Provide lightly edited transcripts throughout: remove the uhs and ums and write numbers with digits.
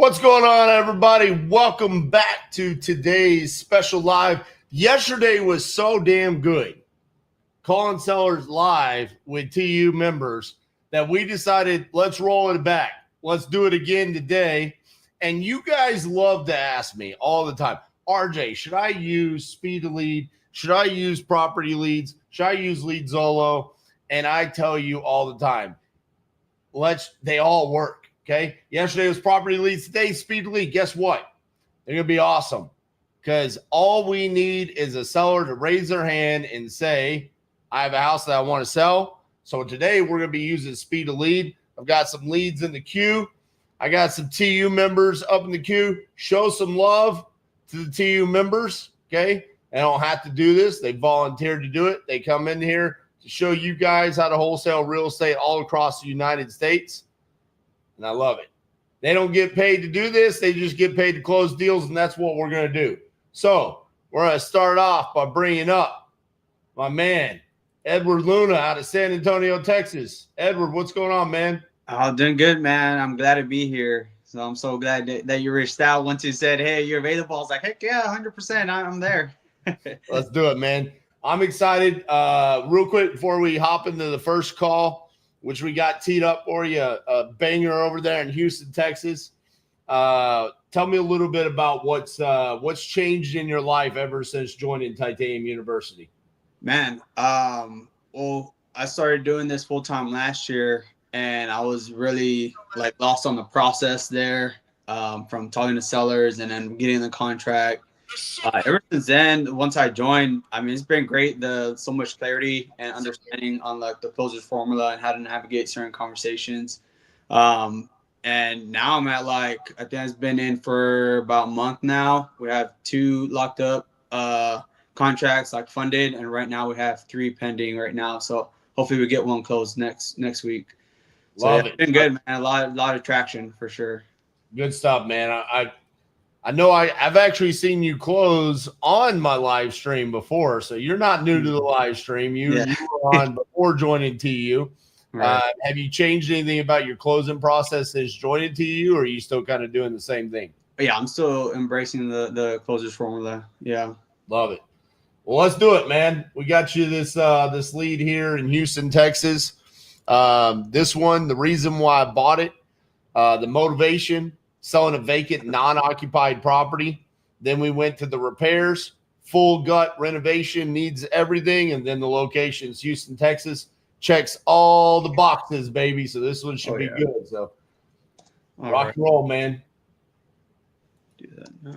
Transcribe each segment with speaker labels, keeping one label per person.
Speaker 1: What's going on, everybody? Welcome back to today's special live. Yesterday was so damn good, calling sellers live with TU members, that we decided let's roll it back. Let's do it again today. And you guys love to ask me all the time, RJ, should I use Speed to Lead? Should I use Property Leads? Should I use Lead Zolo? And I tell you all the time, they all work. Okay. Yesterday was Property Leads. Today, Speed to Lead. Guess what? They're going to be awesome, because all we need is a seller to raise their hand and say, I have a house that I want to sell. So today we're going to be using Speed to Lead. I've got some leads in the queue. I got some TU members up in the queue. Show some love to the TU members. Okay. They don't have to do this. They volunteered to do it. They come in here to show you guys how to wholesale real estate all across the United States. And I love it. They don't get paid to do this. They just get paid to close deals, and that's what we're going to do. So we're going to start off by bringing up my man, Edward Luna out of San Antonio, Texas. Edward, what's going on, man?
Speaker 2: Oh, doing good, man. I'm glad to be here. So I'm so glad that you reached out once you said, hey, you're available. I was like, heck yeah, 100%. I'm there.
Speaker 1: Let's do it, man. I'm excited. Real quick before we hop into the first call, which we got teed up for you, a banger over there in Houston, Texas. Tell me a little bit about what's changed in your life ever since joining Titanium University.
Speaker 2: Man, well, I started doing this full-time last year, and I was really lost on the process there, from talking to sellers and then getting the contract. Ever since then, once I joined, I mean, it's been great. So much clarity and understanding on the closers formula and how to navigate certain conversations. And now I'm at I think it's been in for about a month now. We have 2 locked up contracts funded, and right now we have 3 pending right now. So hopefully we get one closed next week.
Speaker 1: Love it.
Speaker 2: It's been good, man. A lot of traction for sure.
Speaker 1: Good stuff, man. I know I've actually seen you close on my live stream before, so you're not new to the live stream. You were on before joining TU. Right. Have you changed anything about your closing process since joining TU, or are you still kind of doing the same thing?
Speaker 2: Yeah, I'm still embracing the closers formula. Yeah.
Speaker 1: Love it. Well, let's do it, man. We got you this lead here in Houston, Texas. This one, the reason why I bought it, the motivation, selling a vacant, non-occupied property. Then we went to the repairs, full gut renovation, needs everything. And then the location's Houston, Texas. Checks all the boxes, baby. So this one should be good. So rock and roll, man.
Speaker 2: Do that now.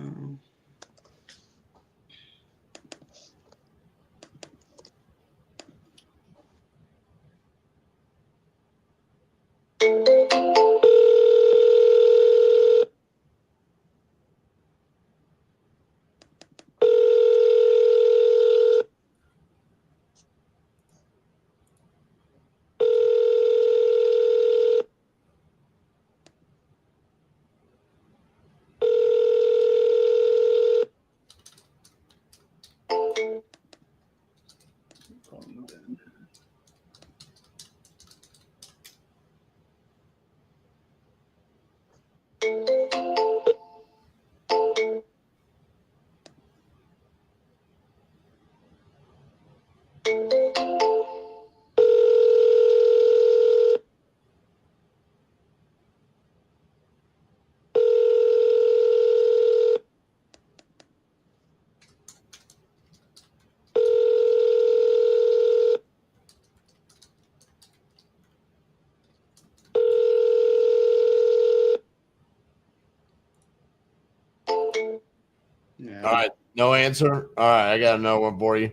Speaker 1: Yeah. All right. No answer. All right. I got another one for you.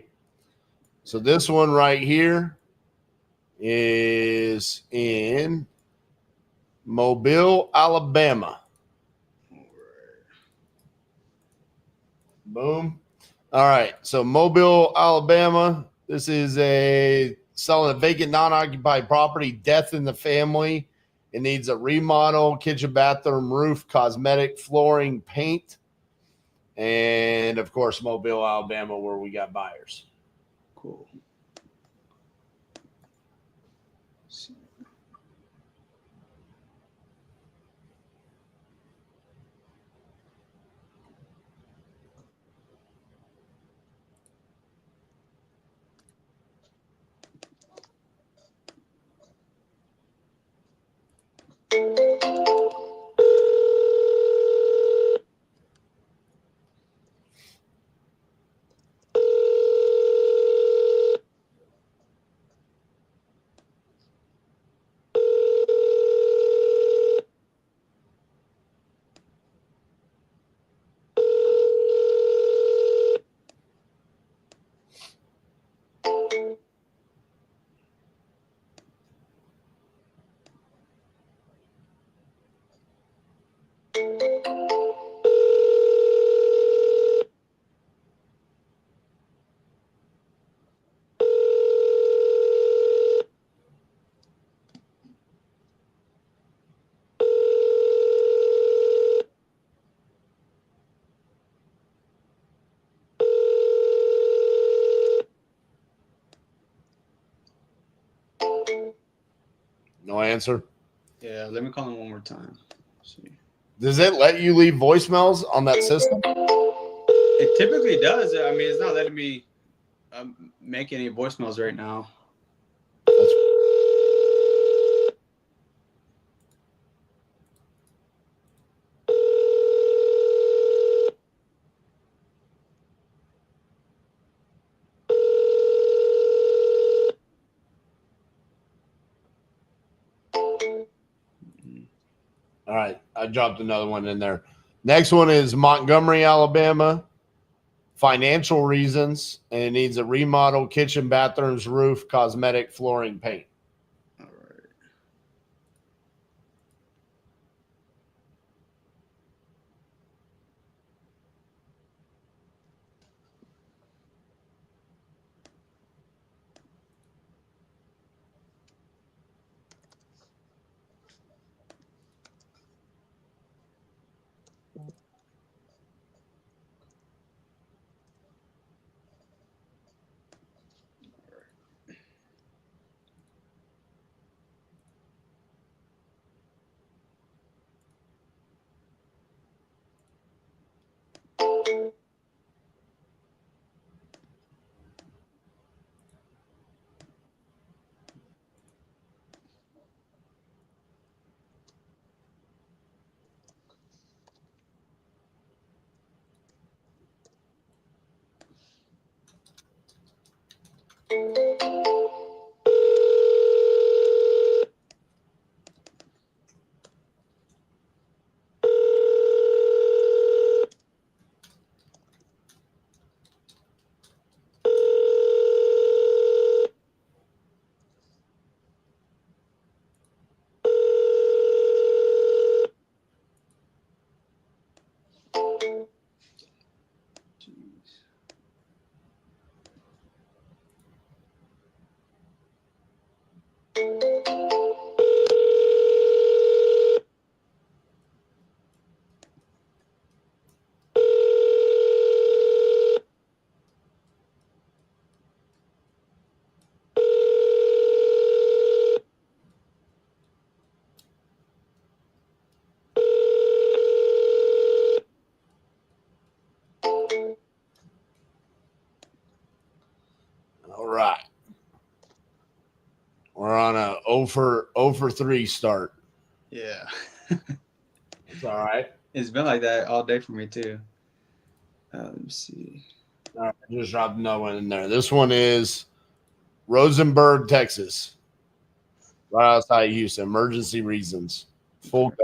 Speaker 1: So this one right here is in Mobile, Alabama. Boom. All right. So Mobile, Alabama. This is selling a vacant, non-occupied property, death in the family. It needs a remodel, kitchen, bathroom, roof, cosmetic, flooring, paint. And, of course, Mobile, Alabama, where we got buyers.
Speaker 2: Cool.
Speaker 1: No answer.
Speaker 2: Yeah, let me call him one more time. Let's see.
Speaker 1: Does it let you leave voicemails on that system?
Speaker 2: It typically does. I mean, it's not letting me make any voicemails right now.
Speaker 1: That's all right. I dropped another one in there. Next one is Montgomery, Alabama. Financial reasons, and it needs a remodel, kitchen, bathrooms, roof, cosmetic, flooring, paint.
Speaker 2: All right.
Speaker 1: All right. We're on a 0 for 3 start.
Speaker 2: Yeah.
Speaker 1: It's all right.
Speaker 2: It's been like that all day for me too. Let me see.
Speaker 1: All right. I just dropped another one in there. This one is Rosenberg, Texas. Right outside Houston. Emergency reasons. Full cut.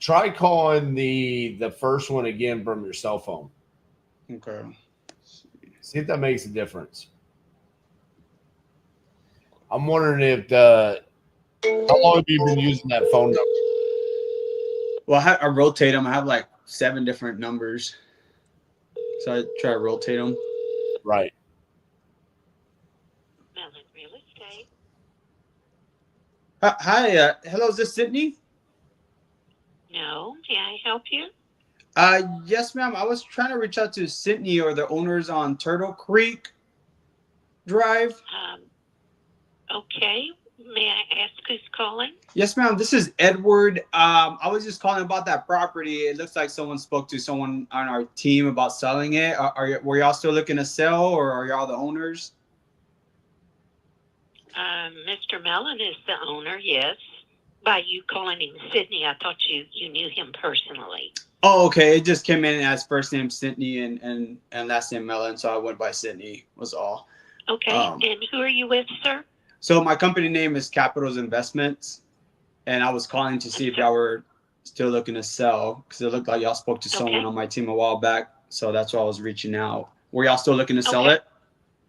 Speaker 1: Try calling the first one again from your cell phone.
Speaker 2: Okay.
Speaker 1: See if that makes a difference. I'm wondering if how long have you been using that phone number?
Speaker 2: Well, I rotate them. I have like 7 different numbers, so I try to rotate them.
Speaker 1: Right.
Speaker 3: Mellon Real Estate.
Speaker 2: Hi. Hello. Is this Sydney?
Speaker 3: No, may I help you?
Speaker 2: Yes, ma'am. I was trying to reach out to Sydney or the owners on Turtle Creek Drive.
Speaker 3: Okay. May I ask who's calling?
Speaker 2: Yes, ma'am. This is Edward. I was just calling about that property. It looks like someone spoke to someone on our team about selling it. Were y'all still looking to sell, or are y'all the owners?
Speaker 3: Mr. Mellon is the owner, yes. By you calling him Sydney, I thought you knew him personally.
Speaker 2: Oh, okay. It just came in as first name Sydney and last name Mellon, so I went by Sydney. Was all.
Speaker 3: Okay. And who are you with, sir?
Speaker 2: So my company name is Capitals Investments, and I was calling to see if y'all were still looking to sell because it looked like y'all spoke to someone on my team a while back. So that's why I was reaching out. Were y'all still looking to sell it?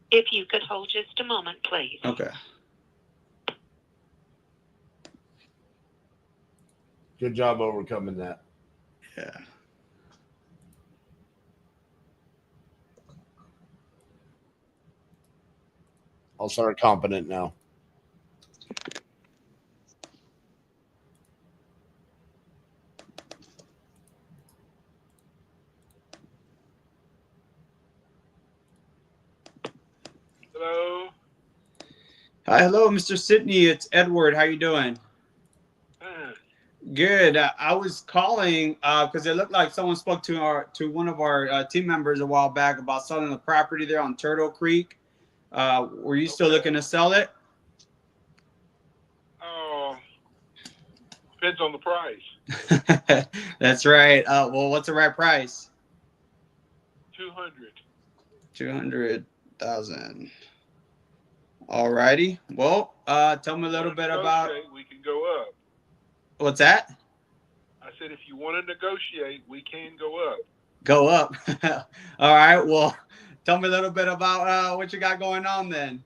Speaker 3: If you could hold just a moment, please.
Speaker 2: Okay.
Speaker 1: Good job overcoming that.
Speaker 2: Yeah.
Speaker 1: I'll start competent now.
Speaker 4: Hello.
Speaker 2: Hi, hello, Mr. Sidney. It's Edward. How you doing? Good. I was calling because it looked like someone spoke to one of our team members a while back about selling the property there on Turtle Creek. Were you still looking to sell it?
Speaker 4: Oh, depends on the price.
Speaker 2: That's right. Well, what's the right price?
Speaker 4: 200.
Speaker 2: 200,000. Alrighty. Well, tell me a little bit about.
Speaker 4: We can go up.
Speaker 2: What's that?
Speaker 4: I said, if you want to negotiate, we can go up.
Speaker 2: Go up. All right. Well, tell me a little bit about what you got going on then.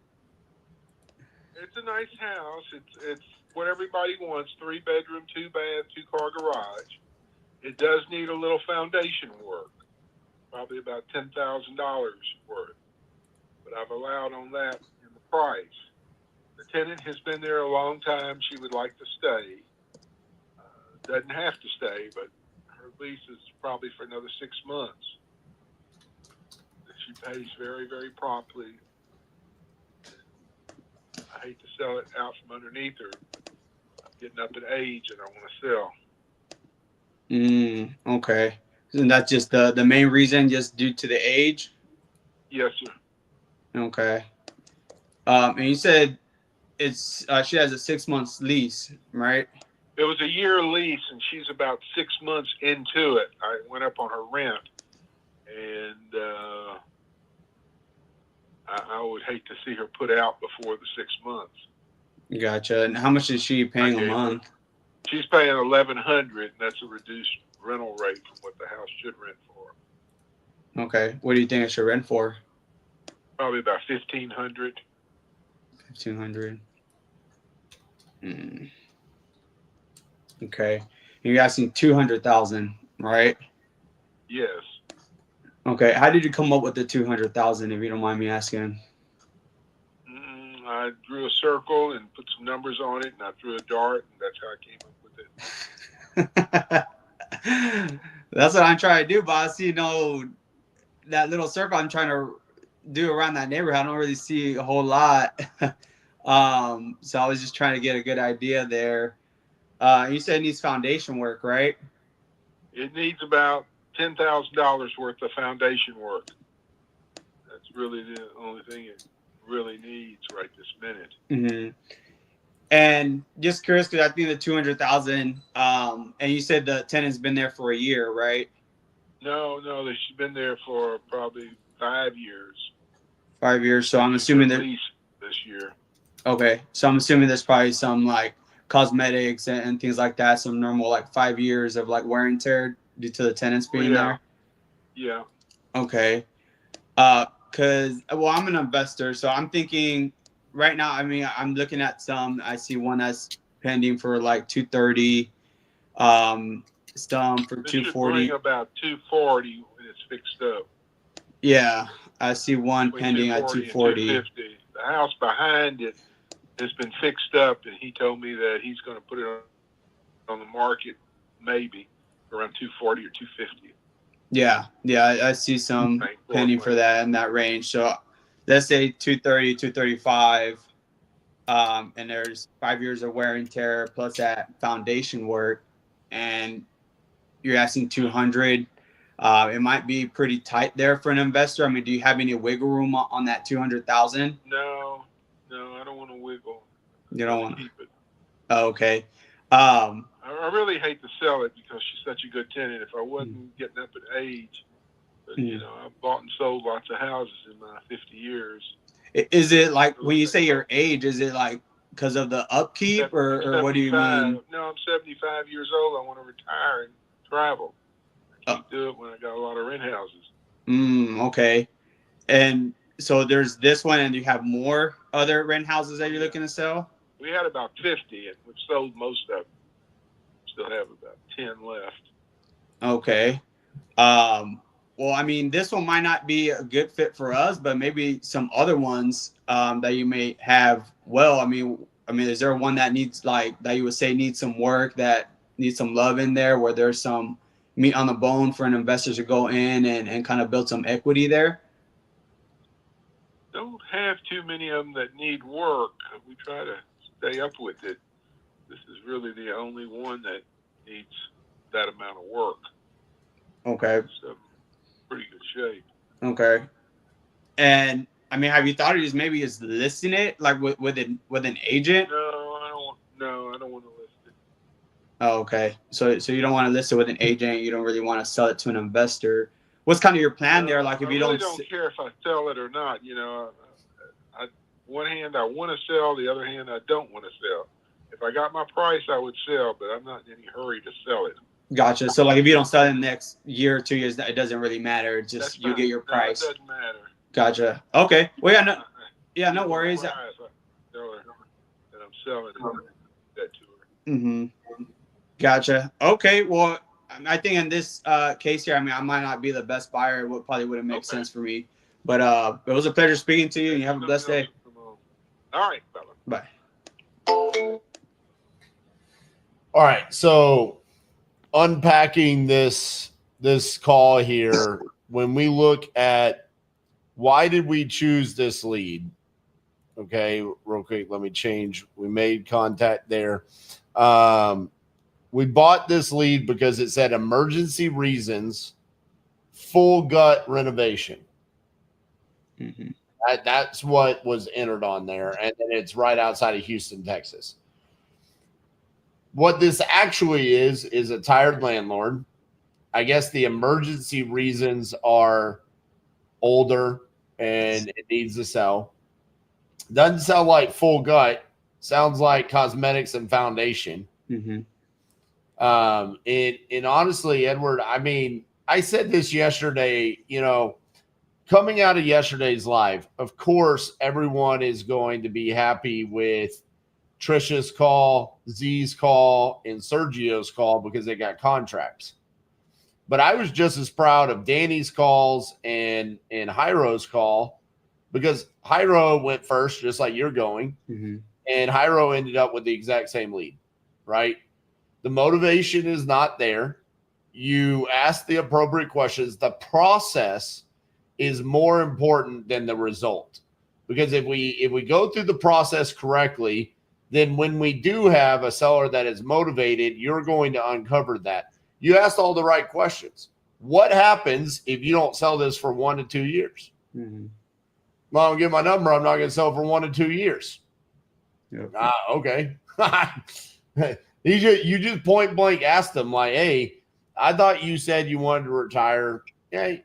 Speaker 4: It's a nice house. It's what everybody wants: 3-bedroom, 2-bath, 2-car garage. It does need a little foundation work, probably about $10,000 worth. But I've allowed on that in the price. The tenant has been there a long time. She would like to stay. Doesn't have to stay, but her lease is probably for another 6 months. She pays very, very promptly. I hate to sell it out from underneath her. I'm getting up in age and I want to sell.
Speaker 2: Okay. And that's just the main reason, just due to the age?
Speaker 4: Yes, sir.
Speaker 2: Okay. And you said it's she has a 6 months lease, right?
Speaker 4: It was a year lease, and she's about 6 months into it. I went up on her rent, and I would hate to see her put out before the 6 months.
Speaker 2: Gotcha. And how much is she paying a month?
Speaker 4: She's paying $1,100, and that's a reduced rental rate from what the house should rent for.
Speaker 2: Okay. What do you think it should rent for?
Speaker 4: Probably about $1,500.
Speaker 2: 1,500. Okay. You're asking 200,000, right?
Speaker 4: Yes.
Speaker 2: Okay. How did you come up with the 200,000, if you don't mind me asking?
Speaker 4: I drew a circle and put some numbers on it, and I threw a dart, and that's how I came up with
Speaker 2: it. That's what I'm trying to do, boss. You know, that little circle I'm trying to do around that neighborhood, I don't really see a whole lot. So I was just trying to get a good idea there. You said it needs foundation work, right?
Speaker 4: It needs about $10,000 worth of foundation work. That's really the only thing it really needs right this minute.
Speaker 2: Mm-hmm. And just curious, because I think the 200,000, and you said the tenant's been there for a year, right?
Speaker 4: No, she's been there for probably 5 years.
Speaker 2: 5 years. So I'm assuming that
Speaker 4: lease this year.
Speaker 2: Okay, so I'm assuming there's probably some like cosmetics and things like that. Some normal like 5 years of like wear and tear due to the tenants being there.
Speaker 4: Yeah.
Speaker 2: Okay. Cause I'm an investor, so I'm thinking right now. I mean, I'm looking at some. I see one that's pending for like 230. Some for 240.
Speaker 4: Should bring about 240 when it's fixed up.
Speaker 2: Yeah, I see one pending at 240.
Speaker 4: 250. The house behind it has been fixed up, and he told me that he's going to put it on the market maybe around 240 or 250.
Speaker 2: Yeah, I see some pending for that in that range. So let's say 230, 235, and there's 5 years of wear and tear plus that foundation work, and you're asking 200. It might be pretty tight there for an investor. I mean, do you have any wiggle room on that 200,000?
Speaker 4: No, I don't want to wiggle.
Speaker 2: You don't want to
Speaker 4: keep it.
Speaker 2: Oh, okay.
Speaker 4: I really hate to sell it because she's such a good tenant. If I wasn't getting up in age, but you know, I've bought and sold lots of houses in my 50 years.
Speaker 2: Is it like when you say your age? Is it like because of the upkeep, or what do you mean?
Speaker 4: No, I'm 75 years old. I want to retire and travel. I can't do it when I got a lot of rent houses.
Speaker 2: Okay. And so there's this one, and you have more other rent houses that you're looking to sell?
Speaker 4: We had about 50, and we've sold most of them. Still have about 10 left.
Speaker 2: Okay. Well, I mean, this one might not be a good fit for us, but maybe some other ones that you may have. Well, I mean, is there one that needs that you would say needs some work, that needs some love in there, where there's some meat on the bone for an investor to go in and kind of build some equity there?
Speaker 4: Don't have too many of them that need work. We try to stay up with it. This is really the only one that needs that amount of work.
Speaker 2: Okay.
Speaker 4: So pretty good shape.
Speaker 2: Okay. And I mean, have you thought of just listing it with an agent?
Speaker 4: No, I don't want to list it.
Speaker 2: Oh, okay. So you don't want to list it with an agent. You don't really want to sell it to an investor. What's kind of your plan there? Like, if you
Speaker 4: don't care if I sell it or not. One hand I want to sell, the other hand I don't want to sell. If I got my price, I would sell, but I'm not in any hurry to sell it.
Speaker 2: Gotcha. So if you don't sell it in the next year or 2 years, it doesn't really matter. It's just you get your price.
Speaker 4: No, it doesn't matter.
Speaker 2: Gotcha. Okay. Well, no worries.
Speaker 4: That I'm selling that to her.
Speaker 2: Mm-hmm. Gotcha. Okay. Well, I think in this case here, I might not be the best buyer. It probably wouldn't make sense for me. But it was a pleasure speaking to you, and you have a blessed day.
Speaker 4: All right, fella.
Speaker 2: Bye.
Speaker 1: All right. So unpacking this call here, when we look at why did we choose this lead? Okay, real quick, let me change. We made contact there. We bought this lead because it said emergency reasons, full gut renovation.
Speaker 2: Mm-hmm.
Speaker 1: That's what was entered on there. And then it's right outside of Houston, Texas. What this actually is a tired landlord. I guess the emergency reasons are older and it needs to sell. Doesn't sound like full gut. Sounds like cosmetics and foundation.
Speaker 2: Mm-hmm.
Speaker 1: And honestly, Edward, I said this yesterday, coming out of yesterday's live, of course, everyone is going to be happy with Trisha's call, Z's call, and Sergio's call because they got contracts. But I was just as proud of Danny's calls and Jairo's call, because Jairo went first, just like you're going,
Speaker 2: mm-hmm.
Speaker 1: and Jairo ended up with the exact same lead, right? The motivation is not there. You ask the appropriate questions. The process is more important than the result, because if we go through the process correctly, then when we do have a seller that is motivated, you're going to uncover that. You asked all the right questions. What happens if you don't sell this for 1 to 2 years?
Speaker 2: Mm-hmm.
Speaker 1: Well, I'll give my number. I'm not going to sell for 1 to 2 years.
Speaker 2: Yep.
Speaker 1: Okay. You just point blank asked them, like, hey, I thought you said you wanted to retire. Yeah,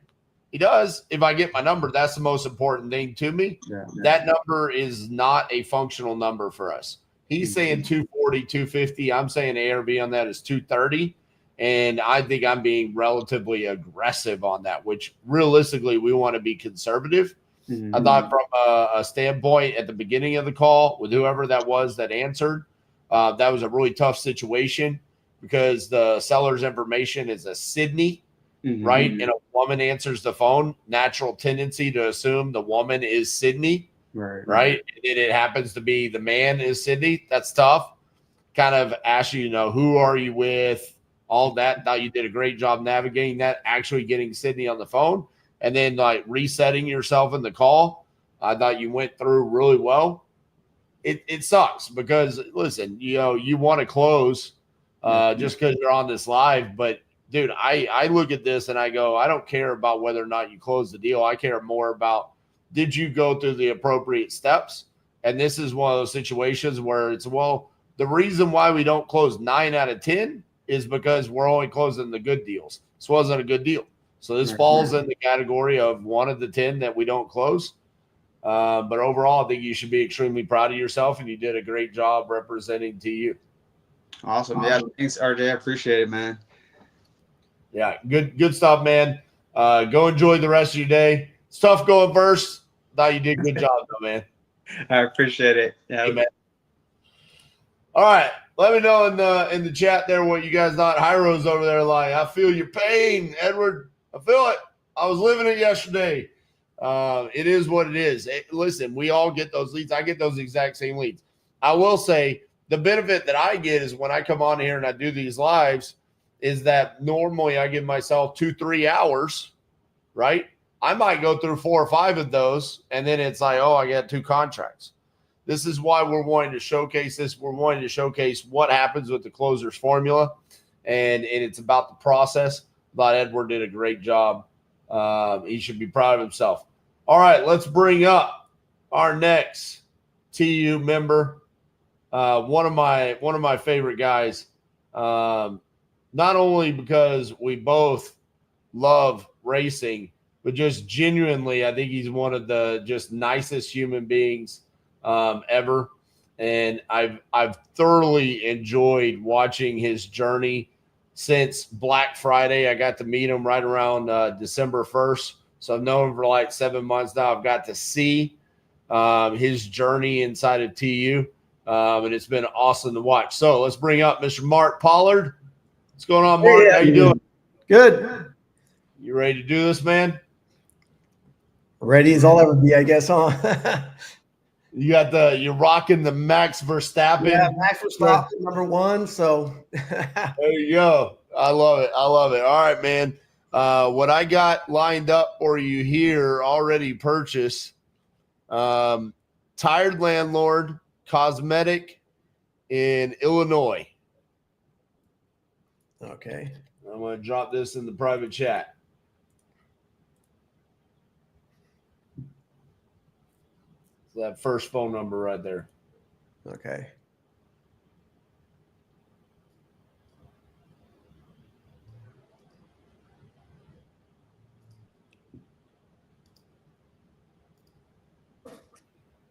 Speaker 1: he does. If I get my number, that's the most important thing to me.
Speaker 2: Yeah.
Speaker 1: That number is not a functional number for us. He's saying 240, 250. I'm saying ARV on that is 230. And I think I'm being relatively aggressive on that, which realistically we want to be conservative.
Speaker 2: Mm-hmm.
Speaker 1: I thought from a standpoint at the beginning of the call with whoever that was that answered, that was a really tough situation because the seller's information is a Sydney,
Speaker 2: mm-hmm.
Speaker 1: right? And a woman answers the phone. Natural tendency to assume the woman is Sydney. Right. And it happens to be the man is Sydney. That's tough. Kind of ask you, who are you with? All that. Thought you did a great job navigating that, actually getting Sydney on the phone and then like resetting yourself in the call. I thought you went through really well. It sucks because listen, you want to close just because you're on this live. But dude, I look at this and I go, I don't care about whether or not you close the deal. I care more about, did you go through the appropriate steps? And this is one of those situations where it's, the reason why we don't close 9 out of 10 is because we're only closing the good deals. This wasn't a good deal. So this falls in the category of 1 of the 10 that we don't close. But overall, I think you should be extremely proud of yourself, and you did a great job representing TU.
Speaker 2: Awesome. Yeah, thanks, RJ. I appreciate it, man.
Speaker 1: Yeah, good stuff, man. Go enjoy the rest of your day. It's tough going first. Thought you did a good job, though, man.
Speaker 2: I appreciate it. Yeah,
Speaker 1: hey, man. All right, let me know in the chat there what you guys thought. Hyro's over there like, I feel your pain, Edward. I feel it. I was living it yesterday. It is what it is. Listen, we all get those leads. I get those exact same leads. I will say the benefit that I get is when I come on here and I do these lives is that normally I give myself 2-3 hours, right? I might go through 4 or 5 of those, and then it's like, oh, I got 2 contracts. This is why we're wanting to showcase this. We're wanting to showcase what happens with the closer's formula, and it's about the process. I thought Edward did a great job. He should be proud of himself. All right, let's bring up our next TU member. One of my favorite guys. Not only because we both love racing, but just genuinely, I think he's one of the just nicest human beings ever. And I've thoroughly enjoyed watching his journey since Black Friday. I got to meet him right around December 1st. So I've known him for like 7 months now. I've got to see his journey inside of TU. And it's been awesome to watch. So let's bring up Mr. Mark Pollard. What's going on, Mark?
Speaker 5: Hey,
Speaker 1: how you doing?
Speaker 5: Good.
Speaker 1: You ready to do this, man?
Speaker 5: Ready as I'll ever be, I guess, huh?
Speaker 1: You're rocking the Max Verstappen.
Speaker 5: Yeah, Max Verstappen, #1. So
Speaker 1: there you go. I love it. All right, man. What I got lined up for you here, already purchased. Tired Landlord Cosmetic in Illinois.
Speaker 5: okay.
Speaker 1: I'm going to drop this in the private chat. So that first phone number right there.
Speaker 5: Okay.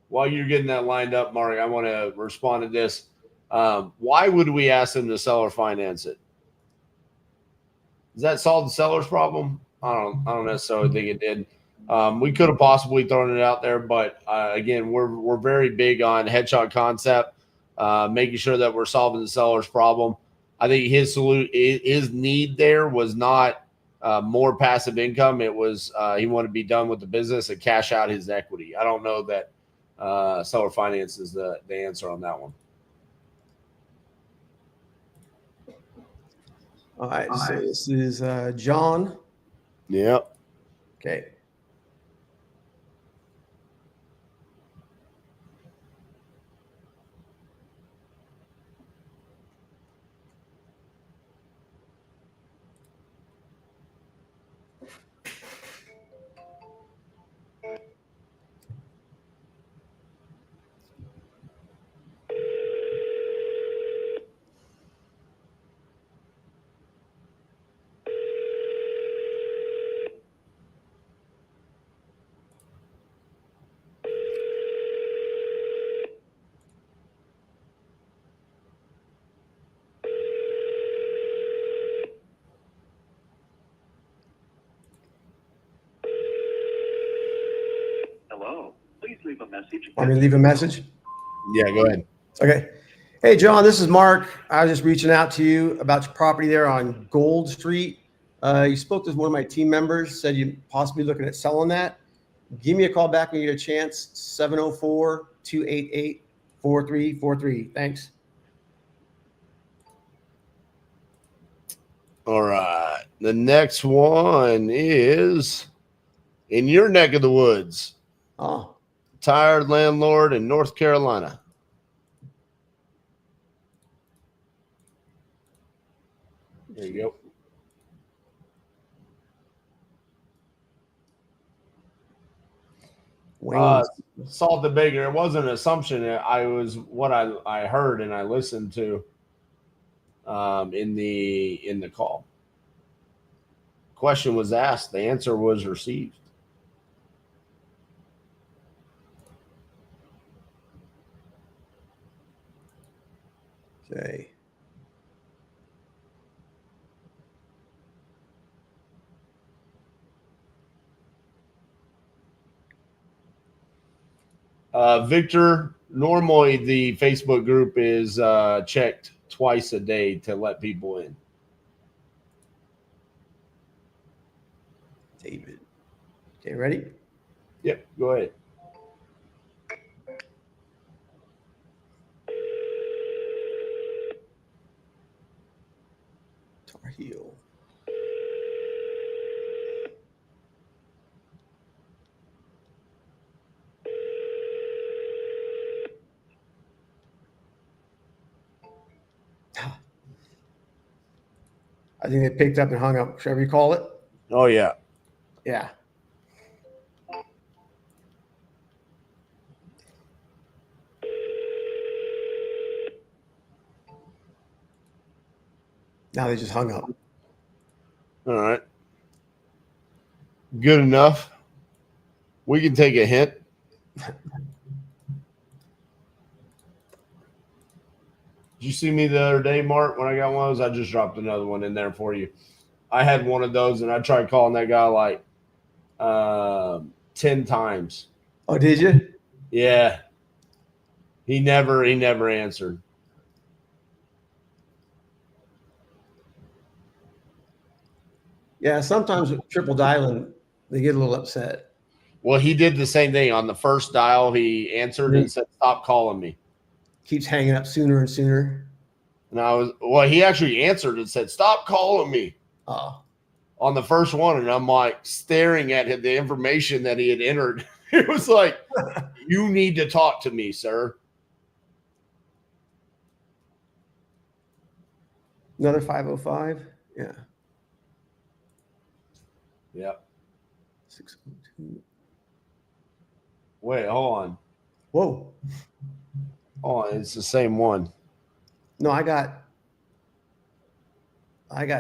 Speaker 1: While you're getting that lined up, Mark, I want to respond to this. Why would we ask them to sell or finance it? Does that solve the seller's problem? I don't necessarily think it did. We could have possibly thrown it out there, but again, we're very big on headshot concept, making sure that we're solving the seller's problem. I think his need there was not more passive income. It was he wanted to be done with the business and cash out his equity. I don't know that seller finance is the answer on that one.
Speaker 5: All right. So this is John.
Speaker 1: Yep.
Speaker 5: Okay.
Speaker 6: Hello. Please leave a message.
Speaker 5: Want me to leave a message?
Speaker 1: Yeah, go ahead.
Speaker 5: Okay. Hey, John, this is Mark. I was just reaching out to you about your property there on Gold Street. You spoke to one of my team members, said you're possibly looking at selling that. Give me a call back when you get a chance, 704-288-4343. Thanks.
Speaker 1: All right. The next one is in your neck of the woods.
Speaker 5: Oh,
Speaker 1: Tired Landlord in North Carolina. There you go.
Speaker 5: Wayne.
Speaker 1: Salt the Baker. It wasn't an assumption. I was what I heard and I listened to in the call. Question was asked. The answer was received.
Speaker 5: Okay.
Speaker 1: Victor, normally the Facebook group is checked twice a day to let people in.
Speaker 5: David. Okay, ready?
Speaker 1: Yep, go ahead.
Speaker 5: Tar Heel. I think they picked up and hung up. Should I recall it?
Speaker 1: Oh, yeah.
Speaker 5: Yeah. Now they just hung up.
Speaker 1: All right. Good enough. We can take a hint. Did you see me the other day, Mark, when I got one of those? I just dropped another one in there for you. I had one of those, and I tried calling that guy like 10 times.
Speaker 5: Oh, did you?
Speaker 1: Yeah. He never answered.
Speaker 5: Yeah, sometimes with triple dialing, they get a little upset.
Speaker 1: Well, he did the same thing. On the first dial, he answered and said, "Stop calling me."
Speaker 5: Keeps hanging up sooner and sooner.
Speaker 1: And he actually answered and said, "Stop calling me."
Speaker 5: Oh.
Speaker 1: On the first one, and I'm like staring at the information that he had entered. It was like, "You need to talk to me, sir."
Speaker 5: Another 505? Yeah.
Speaker 1: Yep.
Speaker 5: 602.
Speaker 1: Wait, hold on.
Speaker 5: Whoa.
Speaker 1: Oh, it's the same one.
Speaker 5: No, I got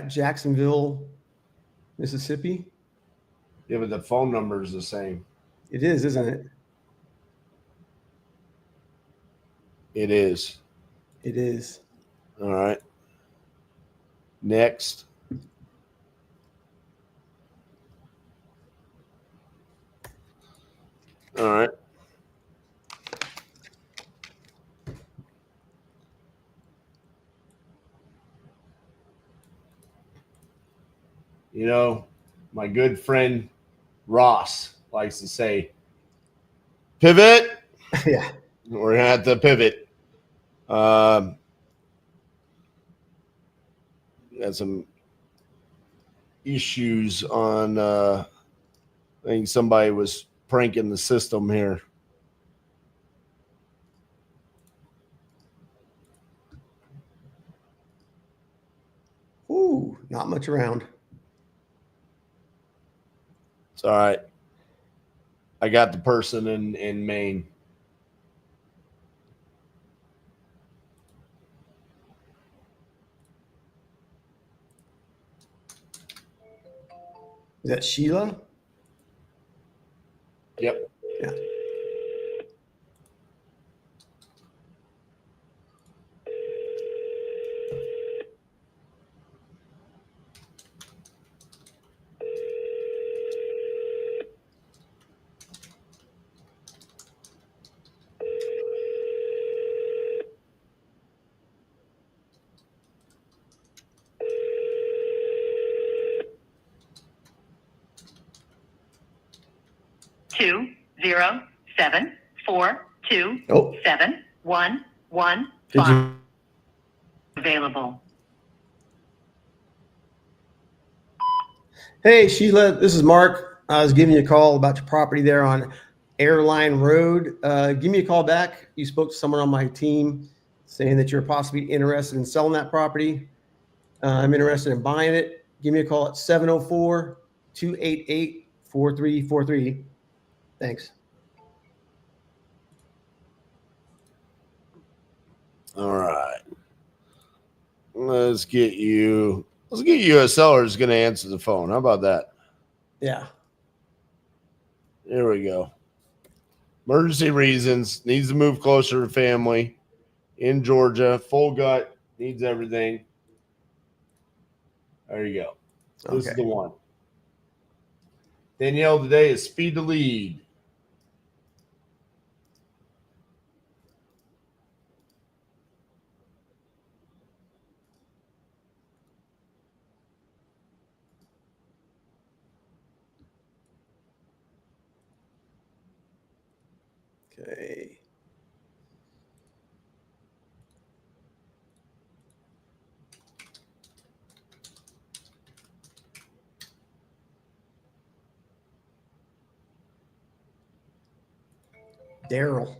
Speaker 5: Jacksonville, Mississippi.
Speaker 1: Yeah, but the phone number is the same.
Speaker 5: It is, isn't it?
Speaker 1: It is.
Speaker 5: It is.
Speaker 1: All right. Next. All right. You know, my good friend Ross likes to say, "Pivot."
Speaker 5: Yeah.
Speaker 1: We're gonna have to pivot. Got some issues on. I think somebody was pranking the system here.
Speaker 5: Ooh, not much around.
Speaker 1: It's all right. I got the person in Maine.
Speaker 5: Is that Sheila?
Speaker 1: Yep.
Speaker 5: Yeah.
Speaker 7: Two 0 7 4 2
Speaker 5: Oh.
Speaker 7: 7 1 1
Speaker 5: Did
Speaker 7: 5
Speaker 5: you?
Speaker 7: available.
Speaker 5: Hey, Sheila, this is Mark. I was giving you a call about your property there on Airline Road. Give me a call back. You spoke to someone on my team saying that you're possibly interested in selling that property. I'm interested in buying it. Give me a call at 704 288 4343. Thanks.
Speaker 1: All right. Let's get you a seller who's going to answer the phone. How about that?
Speaker 5: Yeah.
Speaker 1: There we go. Emergency reasons. Needs to move closer to family in Georgia. Full gut. Needs everything. There you go. This is
Speaker 5: Okay.
Speaker 1: the one. Danielle today is speed to lead.
Speaker 5: Okay. Daryl.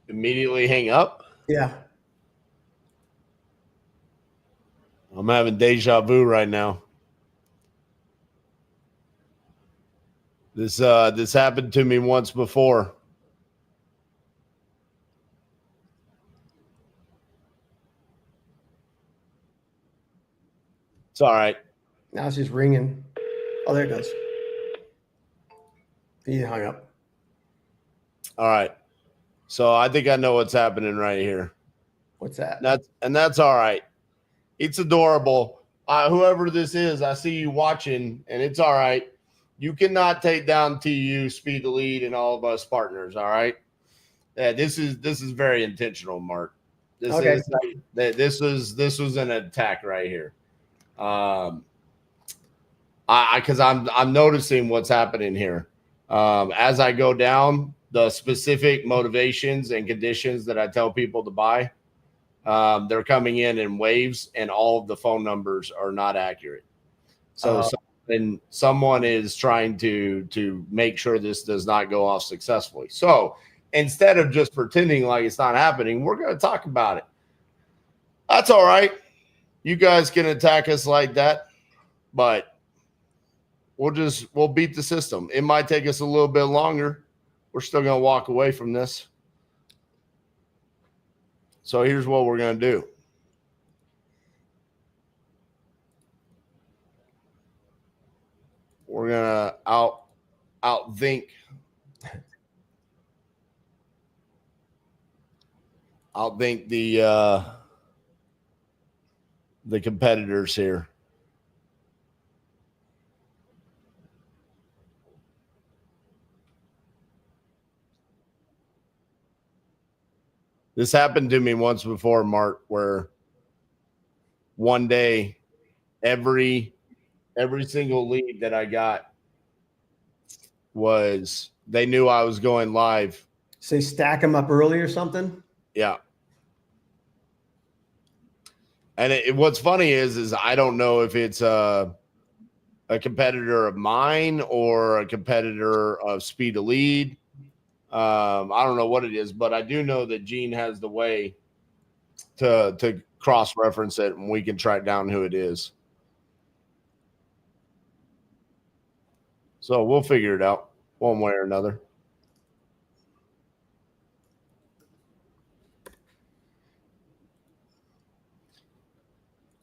Speaker 1: Immediately hang up.
Speaker 5: Yeah.
Speaker 1: I'm having deja vu right now. This happened to me once before. It's all right.
Speaker 5: Now it's just ringing. Oh, there it goes. He hung up.
Speaker 1: All right. So I think I know what's happening right here.
Speaker 5: What's that?
Speaker 1: That's all right. It's adorable. Whoever this is, I see you watching, and it's all right. You cannot take down TU, Speed the Lead, and all of us partners. All right. Yeah, this is very intentional, Mark. This
Speaker 5: Okay.
Speaker 1: this was an attack right here. Because I'm noticing what's happening here. As I go down the specific motivations and conditions that I tell people to buy, they're coming in waves, and all of the phone numbers are not accurate. So someone is trying to make sure this does not go off successfully. So instead of just pretending like it's not happening, we're going to talk about it. That's all right. You guys can attack us like that, but we'll beat the system. It might take us a little bit longer. We're still going to walk away from this. So here's what we're going to do. We're going to outthink the competitors here. This happened to me once before, Mark, where one day every single lead that I got was they knew I was going live.
Speaker 5: Say stack them up early or something.
Speaker 1: Yeah. And what's funny is I don't know if it's a competitor of mine or a competitor of Speed to Lead. I don't know what it is, but I do know that Gene has the way to cross-reference it, and we can track down who it is. So we'll figure it out one way or another.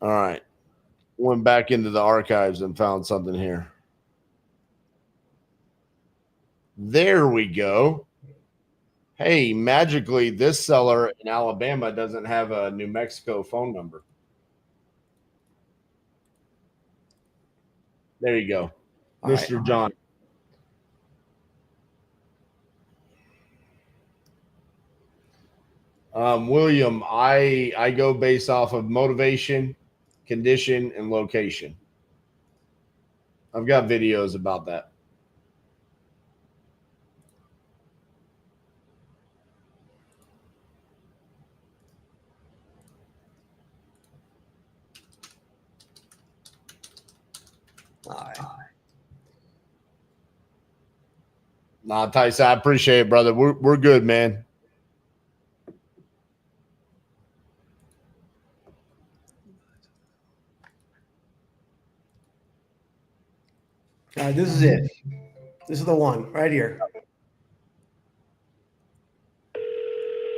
Speaker 1: All right. Went back into the archives and found something here. There we go. Hey, magically, this seller in Alabama doesn't have a New Mexico phone number. There you go.
Speaker 5: All
Speaker 1: Mr.
Speaker 5: right.
Speaker 1: John. William, I go based off of motivation, condition, and location. I've got videos about that.
Speaker 5: All right.
Speaker 1: Nah, Tyson, I appreciate it, brother. We're good, man.
Speaker 5: All right, this is it. This is the one right here.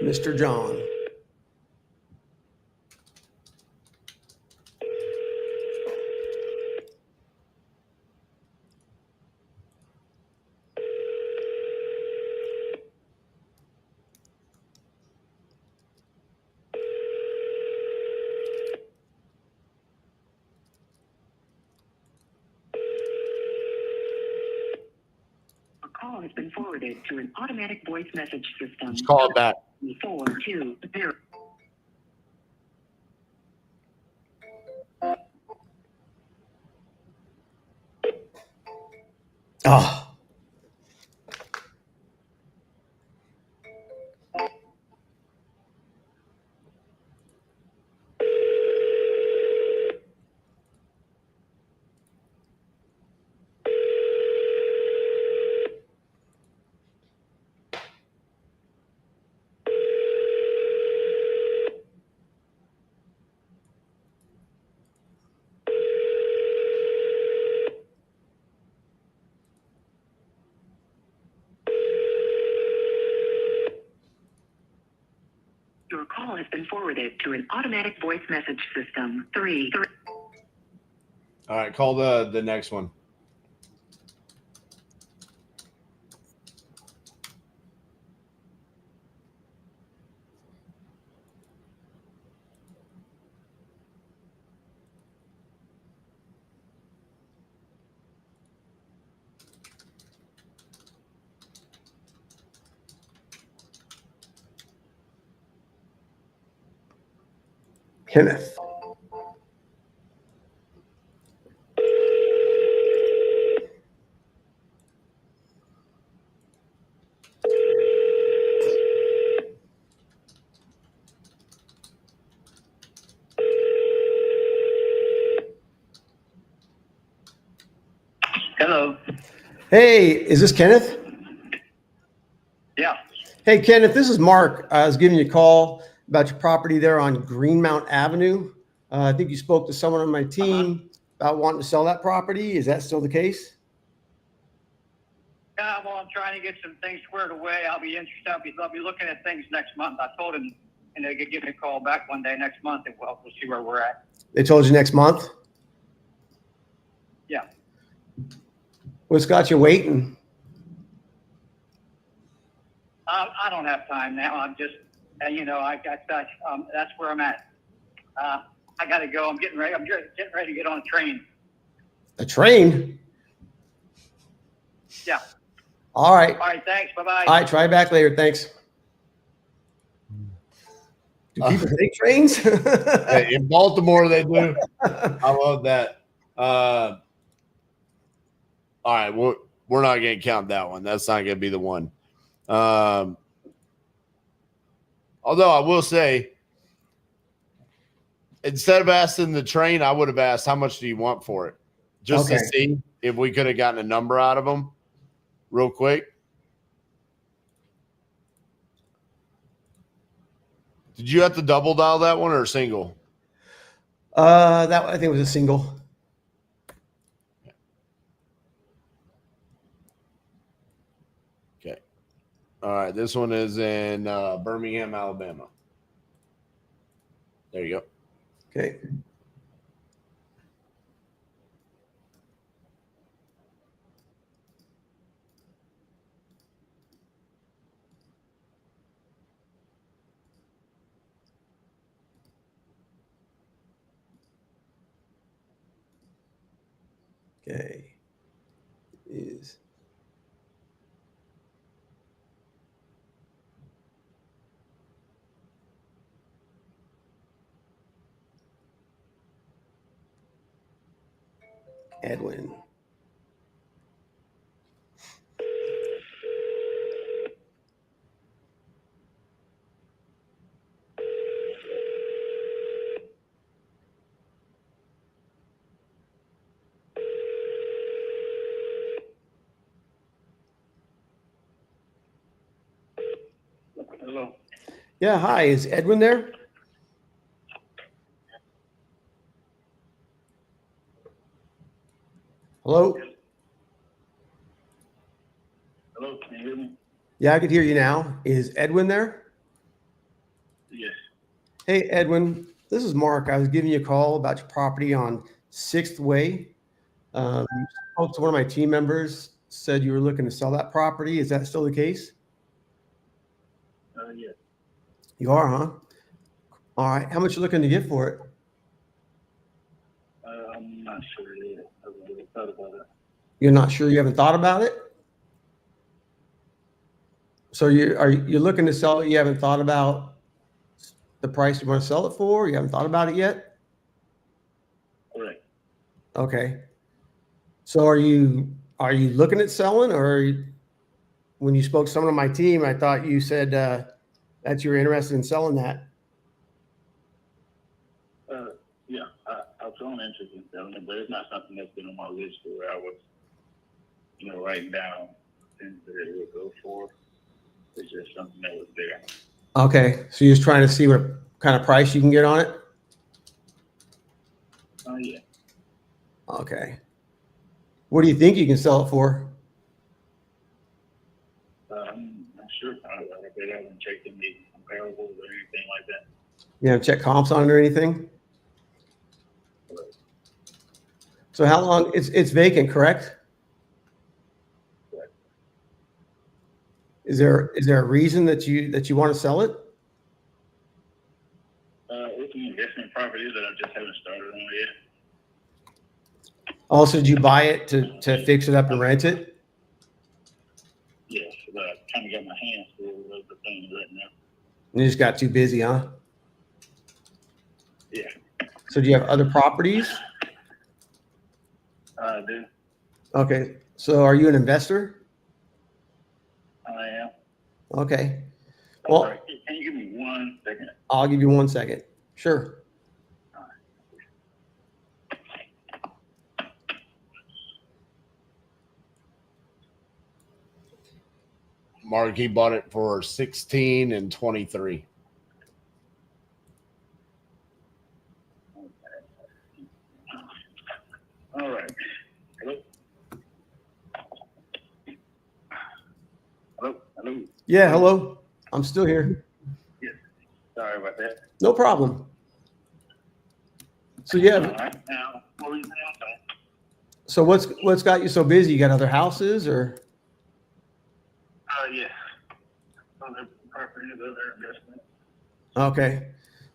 Speaker 5: Mr. John.
Speaker 7: has been forwarded to an automatic voice message system.
Speaker 1: Just call it back.
Speaker 7: 420.
Speaker 5: Oh,
Speaker 7: Your call has been forwarded to an automatic voice message system. 3.
Speaker 1: All right, call the next one.
Speaker 5: Kenneth.
Speaker 6: Hello.
Speaker 5: Hey, is this Kenneth?
Speaker 6: Yeah.
Speaker 5: Hey, Kenneth, this is Mark. I was giving you a call about your property there on Greenmount Avenue. I think you spoke to someone on my team about wanting to sell that property. Is that still the case?
Speaker 6: Yeah, well, I'm trying to get some things squared away. I'll be interested. I'll be looking at things next month. I told him, and they could give me a call back one day next month, and we'll see where we're at.
Speaker 5: They told you next month?
Speaker 6: Yeah.
Speaker 5: What's got you waiting?
Speaker 6: I don't have time now. I'm just, that's where I'm at. I got to go. I'm getting ready. I'm getting ready to get on a train.
Speaker 5: A train?
Speaker 6: Yeah.
Speaker 5: All right.
Speaker 6: All right. Thanks. Bye-bye.
Speaker 5: All right, try back later. Thanks. Do people take trains?
Speaker 1: Hey, in Baltimore, they do. I love that. All right, we're not going to count that one. That's not going to be the one. Although I will say, instead of asking the train, I would have asked, how much do you want for it? Just to see if we could have gotten a number out of them real quick. Did you have to double dial that one or single?
Speaker 5: That I think was a single.
Speaker 1: Okay. All right. This one is in Birmingham, Alabama. There you go.
Speaker 5: Okay. Okay. Is Edwin.
Speaker 6: Hello.
Speaker 5: Yeah, hi. Is Edwin there? Hello?
Speaker 6: Hello. Can you hear me?
Speaker 5: Yeah, I could hear you now. Is Edwin there?
Speaker 6: Yes.
Speaker 5: Hey, Edwin, this is Mark. I was giving you a call about your property on 6th Way. You spoke to one of my team members, said you were looking to sell that property. Is that still the case?
Speaker 6: Yes.
Speaker 5: You are, huh? All right. How much you looking to get for it?
Speaker 6: I'm not sure yet. I haven't really thought about it.
Speaker 5: You're not sure? You haven't thought about it? So you looking to sell it? You haven't thought about the price you want to sell it for? You haven't thought about it yet?
Speaker 8: Correct.
Speaker 5: Okay. So are you looking at selling, or when you spoke to someone on my team, I thought you said that you were interested in selling that.
Speaker 8: Yeah, I was only interested in selling it, but it's not something that's been on my list where I was, writing down things that it would go for. It's just something that was there.
Speaker 5: Okay. So you're just trying to see what kind of price you can get on it?
Speaker 8: Oh, yeah.
Speaker 5: Okay. What do you think you can sell it for?
Speaker 8: I'm not sure. I bet I haven't checked any comparables or anything like that.
Speaker 5: You haven't checked comps on it or anything? So how long it's vacant, correct?
Speaker 8: Correct.
Speaker 5: Is there a reason that you want to sell it?
Speaker 8: It's an investment property that I just haven't started on yet.
Speaker 5: Also, did you buy it to fix it up and rent it?
Speaker 8: Yes, but I kind of got my hands full with the things right now.
Speaker 5: You just got too busy, huh?
Speaker 8: Yeah,
Speaker 5: So do you have other properties?
Speaker 8: I do.
Speaker 5: Okay. So are you an investor?
Speaker 8: I am.
Speaker 5: Okay.
Speaker 8: I'm
Speaker 5: Well,
Speaker 8: sorry. Can you give me 1 second?
Speaker 5: I'll give you 1 second. Sure.
Speaker 1: Mark, he bought it for 16 and 23.
Speaker 8: All right. Hello? Hello?
Speaker 5: Yeah. Hello. I'm still here.
Speaker 8: Yes. Sorry about that.
Speaker 5: No problem. So yeah.
Speaker 8: All right. Now, what were you saying?
Speaker 5: So what's got you so busy? You got other houses, or?
Speaker 8: Yes. Other properties, other investments.
Speaker 5: Okay.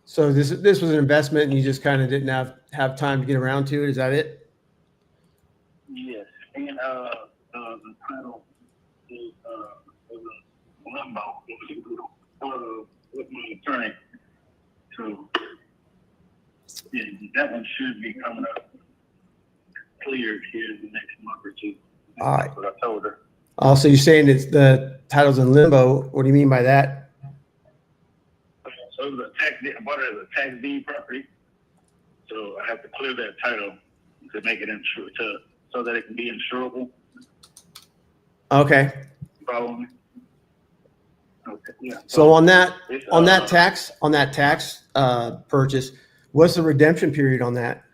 Speaker 5: So this was an investment, and you just kind of didn't have time to get around to it. Is that it?
Speaker 8: Yes. And the title is a limbo with my attorney. So yeah, that one should be coming up cleared here in the next month or two.
Speaker 5: All right.
Speaker 8: That's what I told her.
Speaker 5: Also, you're saying it's the title's in limbo. What do you mean by that?
Speaker 8: So the I bought it as a tax deed property. So I have to clear that title to make it so that it can be insurable.
Speaker 5: Okay.
Speaker 8: Follow me? Okay. Yeah.
Speaker 5: So on that tax purchase, what's the redemption period on that?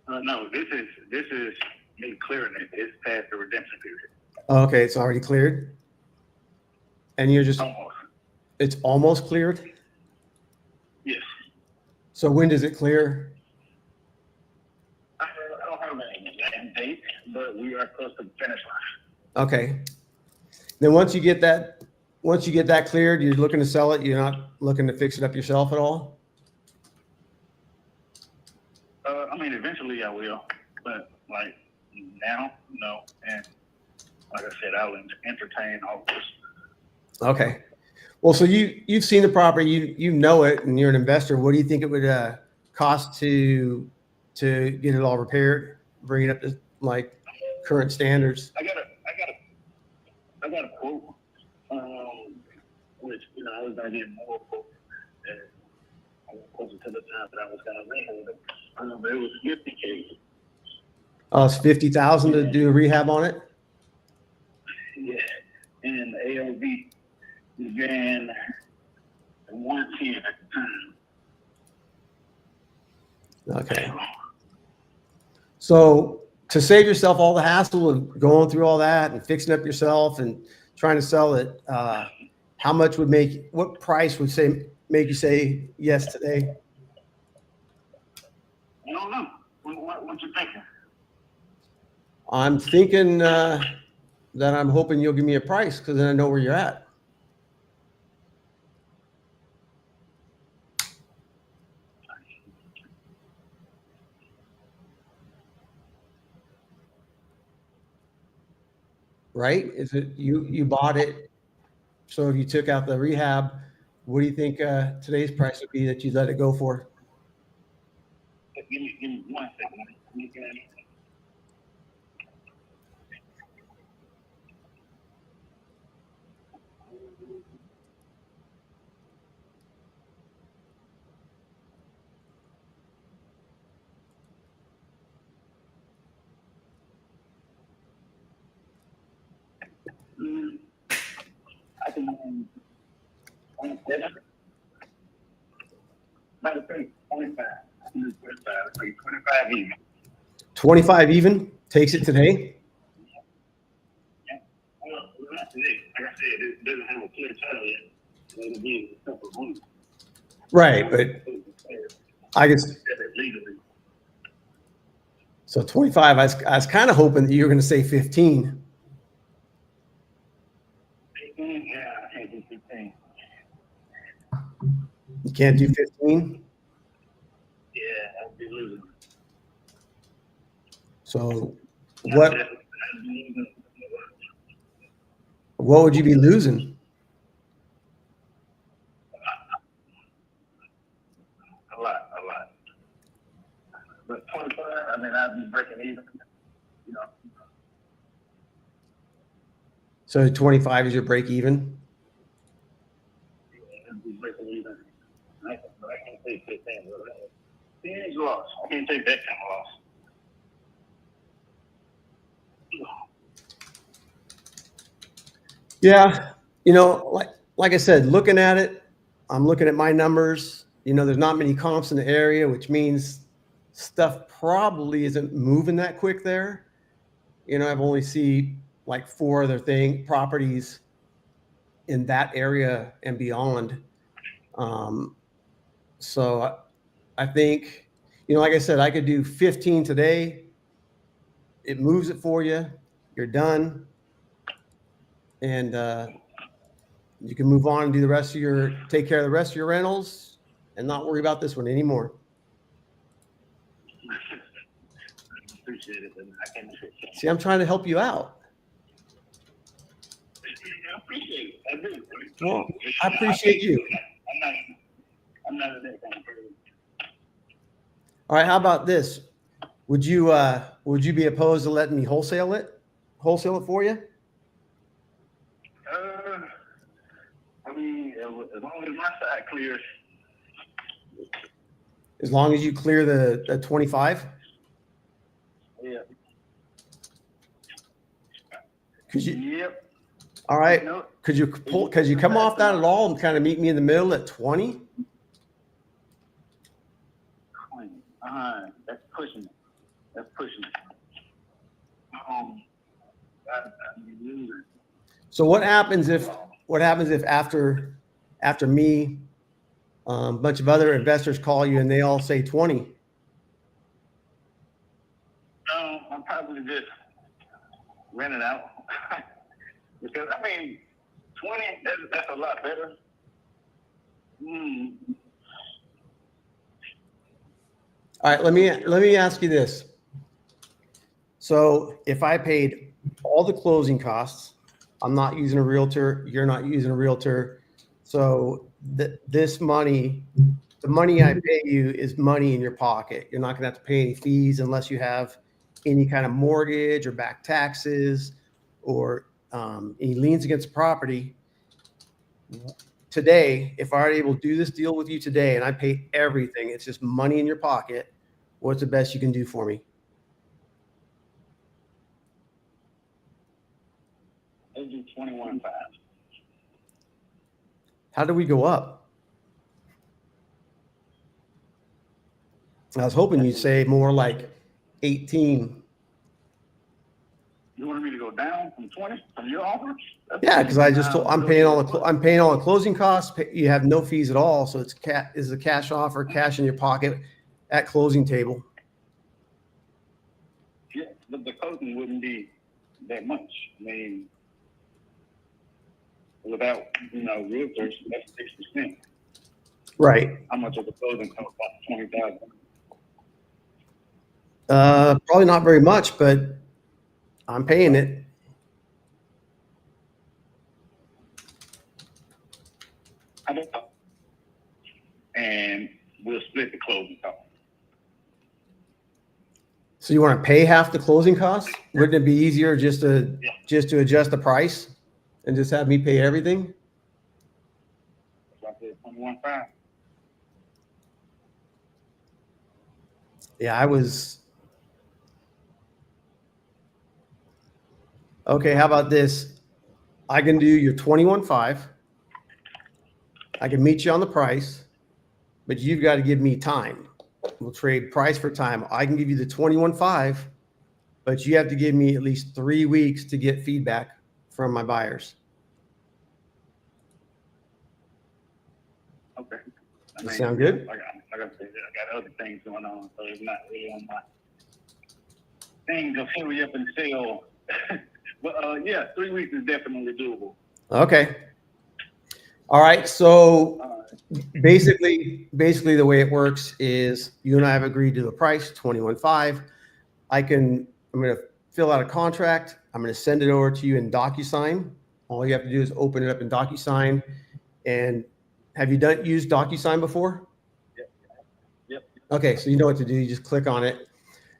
Speaker 8: No, this is me clearing it. It's past the redemption period.
Speaker 5: Okay, it's already cleared, and you're just
Speaker 8: Almost.
Speaker 5: it's almost cleared.
Speaker 8: Yes.
Speaker 5: So when does it clear?
Speaker 8: I don't have an exact date, but we are close to the finish line.
Speaker 5: Okay. Then once you get that cleared, you're looking to sell it. You're not looking to fix it up yourself at all.
Speaker 8: I mean, eventually I will, but like now, no. And like I said, I will entertain offers.
Speaker 5: Okay. Well, so you've seen the property, you know it, and you're an investor. What do you think it would cost to get it all repaired, bring it up to like current standards?
Speaker 8: I got a quote, which I was gonna get more quotes, and I was closer to the time that I was gonna rehab it. But it was $50K.
Speaker 5: Oh, it's 50,000 to do a rehab on it.
Speaker 8: Yeah, and the AOV began 110 at the time.
Speaker 5: Okay. So to save yourself all the hassle of going through all that and fixing up yourself and trying to sell it, what price would make you say yes today?
Speaker 8: I don't know. What you thinking?
Speaker 5: I'm thinking that I'm hoping you'll give me a price, because then I know where you're at. right? Is it you bought it? So if you took out the rehab, what do you think today's price would be that you let it go for?
Speaker 8: Give me 1 second. Let me get it. I can 27. Matter of fact, 25. I can do 25. I think 25 even.
Speaker 5: 25 even takes it today.
Speaker 8: Yeah. Well, not today. Like I said, it doesn't have a clear title yet. It'll be a couple of months.
Speaker 5: Right, but I guess
Speaker 8: Legally.
Speaker 5: so 25. I was kind of hoping that you were going to say 15.
Speaker 8: 15? Yeah, I can't do 15.
Speaker 5: You can't do 15.
Speaker 8: Yeah, I'll be losing.
Speaker 5: So what would you be losing?
Speaker 8: A lot. But 25, I mean, I'd be breaking even. You know.
Speaker 5: So 25 is your break even.
Speaker 8: I'd be breaking even. I can't take 15. 10 is lost. I can't take that kind of loss.
Speaker 5: Yeah, like I said, looking at it, I'm looking at my numbers. There's not many comps in the area, which means stuff probably isn't moving that quick there. I've only seen like 4 other properties in that area and beyond. So I think, like I said, I could do 15 today. It moves it for you. You're done. And you can move on and take care of the rest of your rentals and not worry about this one anymore.
Speaker 8: Appreciate it, but I can't do 15.
Speaker 5: See, I'm trying to help you out.
Speaker 8: I appreciate it. I do.
Speaker 5: Well, I appreciate you.
Speaker 8: I'm not a that kind of person.
Speaker 5: All right, how about this? Would you be opposed to letting me wholesale it for you?
Speaker 8: I mean, as long as my side clears.
Speaker 5: As long as you clear the 25?
Speaker 8: Yeah.
Speaker 5: Yep. All right. Could you come off that at all and kind of meet me in the middle at 20?
Speaker 8: That's pushing it.
Speaker 5: So what happens if after me, a bunch of other investors call you and they all say 20?
Speaker 8: I'm probably just rent it out. Because, I mean, 20, that's a lot better.
Speaker 5: All right, let me ask you this. So if I paid all the closing costs, I'm not using a realtor, you're not using a realtor. So this money, the money I pay you is money in your pocket. You're not gonna have to pay any fees unless you have any kind of mortgage or back taxes or any liens against the property. Today, if I were able to do this deal with you today and I pay everything, it's just money in your pocket, what's the best you can do for me?
Speaker 8: Let's do 21.5.
Speaker 5: How do we go up? I was hoping you'd say more like 18.
Speaker 8: You wanted me to go down from 20 from your offer?
Speaker 5: Yeah, because I'm paying all the closing costs. You have no fees at all, so it's a cash offer, cash in your pocket at closing table.
Speaker 8: Yeah, but the closing wouldn't be that much. I mean, without realtors, that's 6%.
Speaker 5: Right.
Speaker 8: How much of the closing comes about 20,000?
Speaker 5: Probably not very much, but I'm paying it.
Speaker 8: and we'll split the closing costs.
Speaker 5: So you want to pay half the closing costs? Wouldn't it be easier just to adjust the price and just have me pay everything?
Speaker 8: So I said 21.5.
Speaker 5: Yeah, I was. Okay, how about this? I can do your 21.5. I can meet you on the price, but you've got to give me time. We'll trade price for time. I can give you the 21.5, but you have to give me at least 3 weeks to get feedback from my buyers.
Speaker 8: Okay.
Speaker 5: Sound good?
Speaker 8: Like I said, I got other things going on, so it's not really on my thing to hurry up and sell. But yeah, 3 weeks is definitely doable.
Speaker 5: Okay. All right. So basically the way it works is you and I have agreed to the price, 21.5. I'm going to fill out a contract. I'm going to send it over to you in DocuSign. All you have to do is open it up in DocuSign. And have you used DocuSign before?
Speaker 8: Yep.
Speaker 5: Okay. So you know what to do. You just click on it.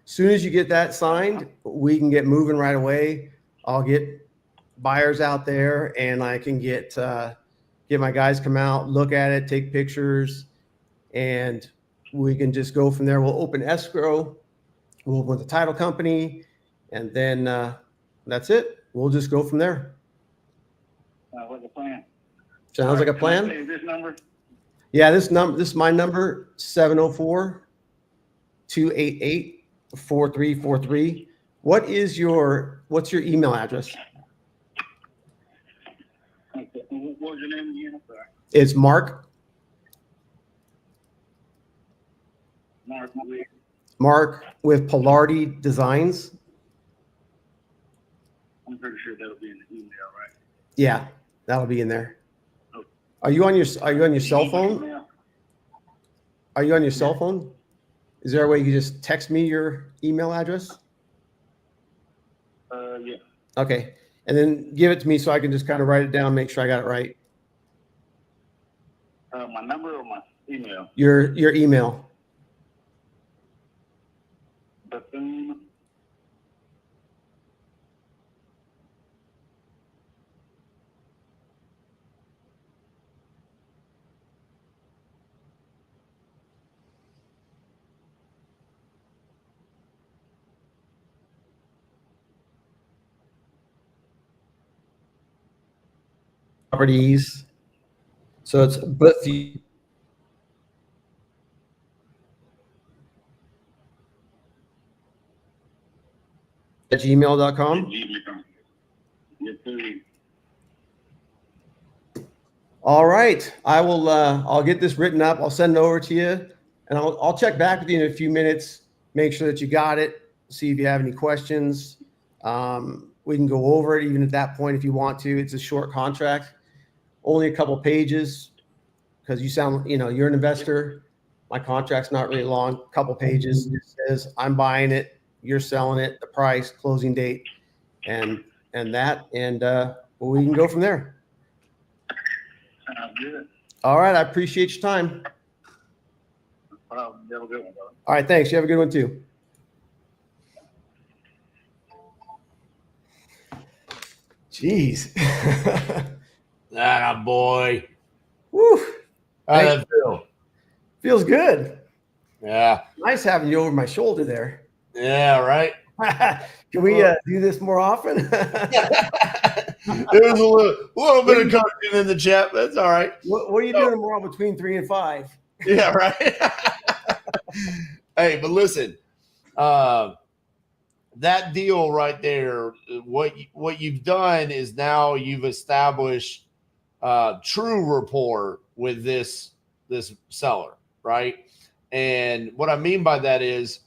Speaker 5: As soon as you get that signed, we can get moving right away. I'll get buyers out there and I can get my guys come out, look at it, take pictures, and we can just go from there. We'll open escrow, we'll open the title company, and then that's it. We'll just go from there.
Speaker 8: What's the plan?
Speaker 5: Sounds like a plan?
Speaker 8: Is this number?
Speaker 5: Yeah, this is my number, 704-288-4343. What's your email address?
Speaker 8: Okay. What was your name again? Sorry.
Speaker 5: It's Mark. Mark with Polarity Designs.
Speaker 8: I'm pretty sure that'll be in the email, right?
Speaker 5: Yeah, that'll be in there.
Speaker 8: Okay.
Speaker 5: Are you on your cell phone? Are you on your cell phone? Is there a way you can just text me your email address?
Speaker 8: Yeah.
Speaker 5: Okay. And then give it to me so I can just kind of write it down, make sure I got it right.
Speaker 8: My number or my email?
Speaker 5: Your email.
Speaker 8: Bethune.
Speaker 5: Properties. So it's Bethune at gmail.com.
Speaker 8: Yes, sir.
Speaker 5: All right. I'll get this written up. I'll send it over to you and I'll check back with you in a few minutes, make sure that you got it, see if you have any questions. We can go over it even at that point if you want to. It's a short contract, only a couple pages because you're an investor. My contract's not really long, a couple pages. It says I'm buying it, you're selling it, the price, closing date, and we can go from there.
Speaker 8: Sounds good.
Speaker 5: All right. I appreciate your time.
Speaker 8: You have a good one, brother.
Speaker 5: All right. Thanks. You have a good one too. Jeez.
Speaker 1: Ah, boy.
Speaker 5: Woo.
Speaker 1: How did that feel?
Speaker 5: Feels good.
Speaker 1: Yeah.
Speaker 5: Nice having you over my shoulder there.
Speaker 1: Yeah, right.
Speaker 5: Can we do this more often?
Speaker 1: There was a little bit of coaching in the chat, but that's all right.
Speaker 5: What are you doing tomorrow between 3 and 5?
Speaker 1: Yeah, right. Hey, but listen, that deal right there, what you've done is now you've established true rapport with this seller, right? And what I mean by that is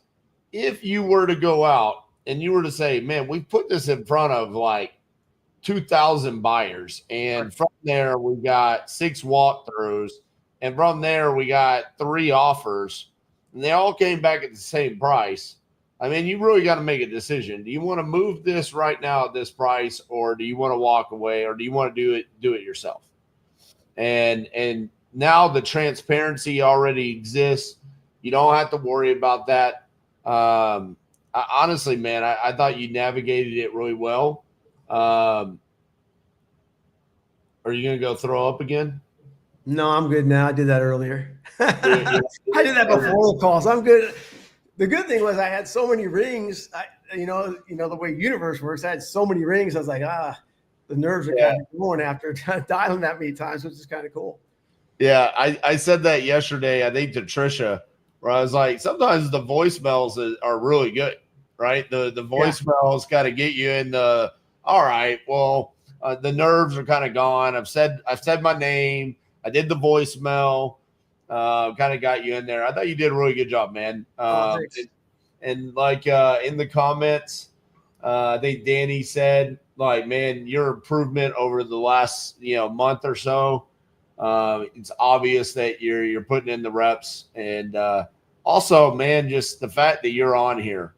Speaker 1: if you were to go out and you were to say, man, we put this in front of like 2,000 buyers, and from there we got 6 walkthroughs, and from there we got 3 offers, and they all came back at the same price. I mean, you really got to make a decision. Do you want to move this right now at this price, or do you want to walk away, or do you want to do it yourself? And now the transparency already exists. You don't have to worry about that. Honestly, man, I thought you navigated it really well. Are you going to go throw up again?
Speaker 5: No, I'm good now. I did that earlier. I did that before the calls. I'm good. The good thing was I had so many rings. You know the way universe works. I had so many rings. I was like, the nerves are kind of going after dialing that many times, which is kind of cool.
Speaker 1: Yeah, I said that yesterday, I think to Trisha, where I was like, sometimes the voicemails are really good, right? The voicemails got to get you in the, all right, well, the nerves are kind of gone. I've said my name. I did the voicemail, kind of got you in there. I thought you did a really good job, man. And like in the comments, I think Danny said, like, man, your improvement over the last month or so. It's obvious that you're putting in the reps, and also, man, just the fact that you're on here,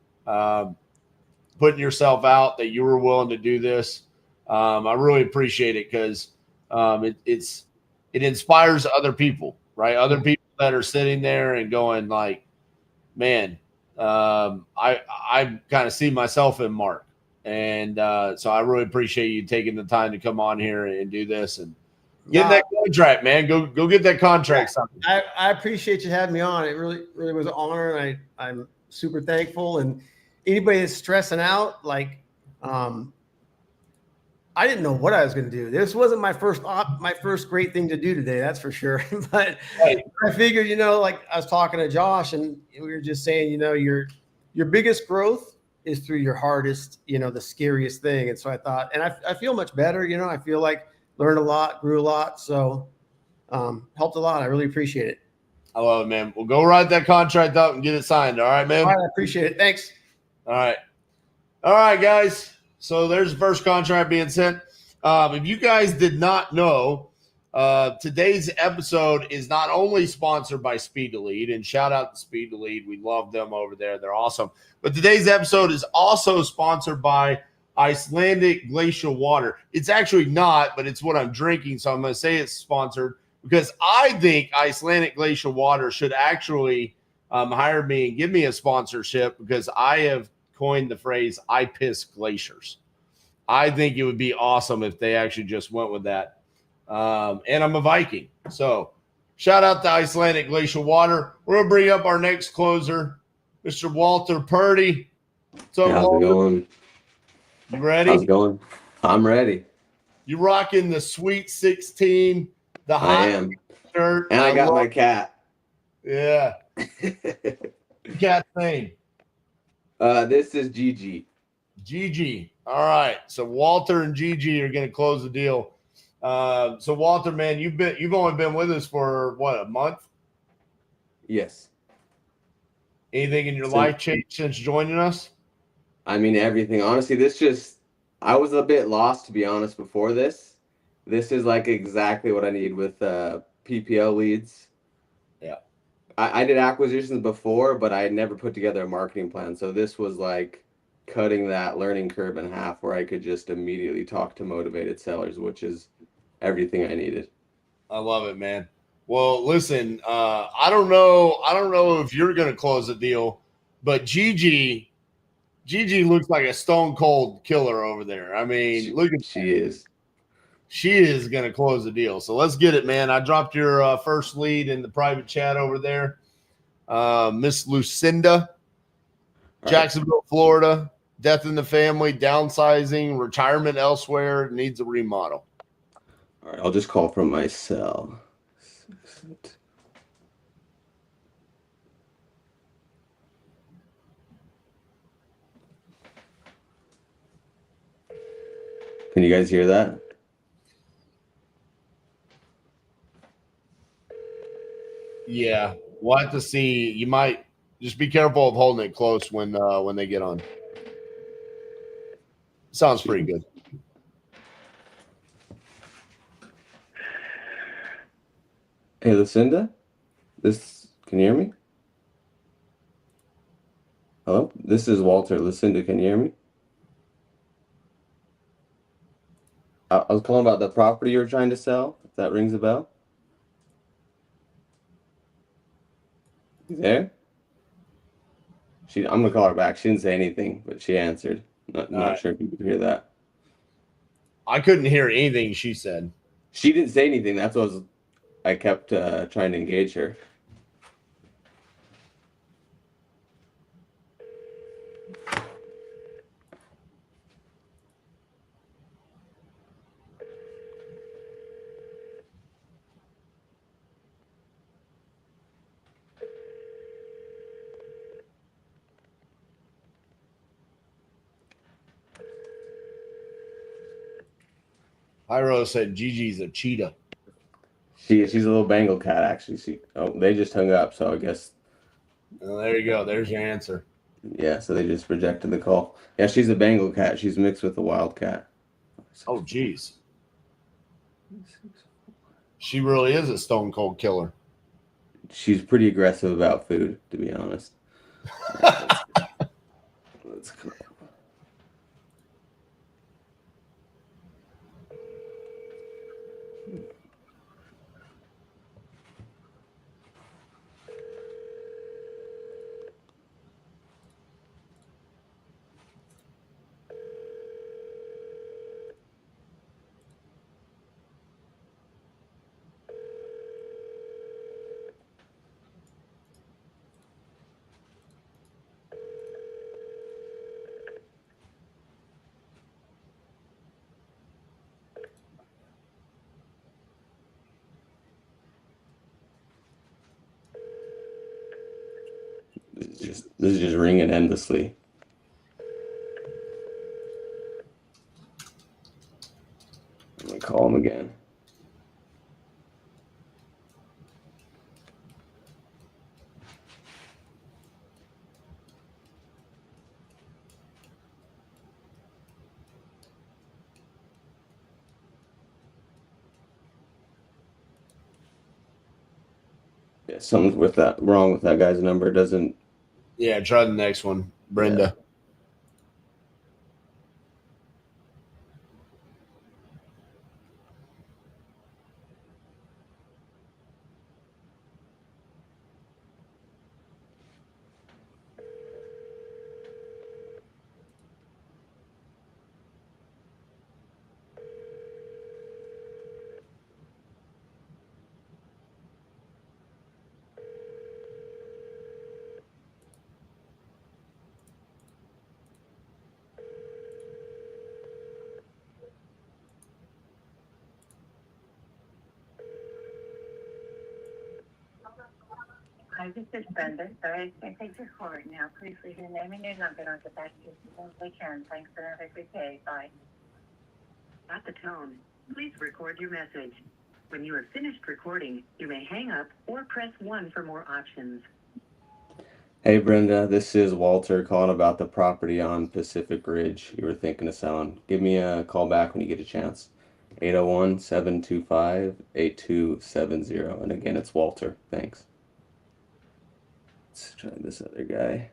Speaker 1: putting yourself out, that you were willing to do this. I really appreciate it because it inspires other people, right? Other people that are sitting there and going like, man, I kind of see myself in Mark. And so I really appreciate you taking the time to come on here and do this and get that contract, man. Go get that contract.
Speaker 5: I appreciate you having me on. It really was an honor, and I'm super thankful. And anybody that's stressing out, like, I didn't know what I was going to do. This wasn't my first great thing to do today, that's for sure. But I figured, like I was talking to Josh, and we were just saying, your biggest growth is through your hardest, the scariest thing. And so I thought, and I feel much better. I feel like learned a lot, grew a lot. So helped a lot. I really appreciate it.
Speaker 1: I love it, man. We'll go write that contract up and get it signed. All right, man.
Speaker 5: All right, I appreciate it. Thanks.
Speaker 1: All right, guys. So there's the first contract being sent. If you guys did not know, today's episode is not only sponsored by Speed to Lead, and shout out to Speed to Lead. We love them over there. They're awesome. But today's episode is also sponsored by Icelandic glacial water. It's actually not, but it's what I'm drinking, so I'm going to say it's sponsored because I think Icelandic glacial water should actually hire me and give me a sponsorship because I have coined the phrase "I piss glaciers." I think it would be awesome if they actually just went with that. And I'm a Viking, so shout out to Icelandic glacial water. We're going to bring up our next closer, Mr. Walter Perty. So
Speaker 9: how's it going?
Speaker 1: You ready?
Speaker 9: How's it going? I'm ready.
Speaker 1: You rocking the Sweet 16, the hot
Speaker 9: I am.
Speaker 1: shirt.
Speaker 9: And I got my cat.
Speaker 1: Yeah. Cat's name?
Speaker 9: This is Gigi.
Speaker 1: Gigi. All right. So Walter and Gigi are going to close the deal. So Walter, man, you've only been with us for what, a month?
Speaker 9: Yes.
Speaker 1: Anything in your life changed since joining us?
Speaker 9: I mean, everything. Honestly, I was a bit lost, to be honest, before this. This is like exactly what I need with PPL leads.
Speaker 1: Yeah.
Speaker 9: I did acquisitions before, but I had never put together a marketing plan. So this was like cutting that learning curve in half where I could just immediately talk to motivated sellers, which is everything I needed.
Speaker 1: I love it, man. Well, listen, I don't know if you're going to close the deal, but Gigi looks like a stone cold killer over there. I mean,
Speaker 9: She is
Speaker 1: going to close the deal. So let's get it, man. I dropped your first lead in the private chat over there. Miss Lucinda, Jacksonville, Florida, death in the family, downsizing, retirement elsewhere, needs a remodel.
Speaker 9: All right, I'll just call from my cell. Can you guys hear that?
Speaker 1: Yeah, we'll have to see. You might just be careful of holding it close when they get on. Sounds pretty good.
Speaker 9: Hey, Lucinda, can you hear me? Hello, this is Walter. Lucinda, can you hear me? I was calling about the property you were trying to sell, if that rings a bell. You there? I'm gonna call her back. She didn't say anything, but she answered. Not sure if you could hear that.
Speaker 1: I couldn't hear anything she said.
Speaker 9: She didn't say anything. That's what I kept trying to engage her.
Speaker 1: Hyro said Gigi's a cheetah.
Speaker 9: She's a little Bengal cat, actually. They just hung up, so I guess.
Speaker 1: There you go. There's your answer.
Speaker 9: Yeah, so they just rejected the call. Yeah, she's a Bengal cat. She's mixed with a wild cat.
Speaker 1: Oh, geez. She really is a stone cold killer.
Speaker 9: She's pretty aggressive about food, to be honest. Let's go. This is just ringing endlessly. I'm gonna call him again. Yeah, something's wrong with that guy's number. Doesn't.
Speaker 1: Yeah, try the next one, Brenda.
Speaker 9: Yeah.
Speaker 7: Hi, this is Brenda. Sorry, I can't take your call right now. Please leave your name and your number, and I'll get back to you as soon as I can. Thanks, and have a good day. Bye. At the tone, please record your message. When you are finished recording, you may hang up or press 1 for more options.
Speaker 9: Hey Brenda, this is Walter calling about the property on Pacific Ridge you were thinking of selling. Give me a call back when you get a chance. 801-725-8270. And again, it's Walter. Thanks. Let's try this other guy.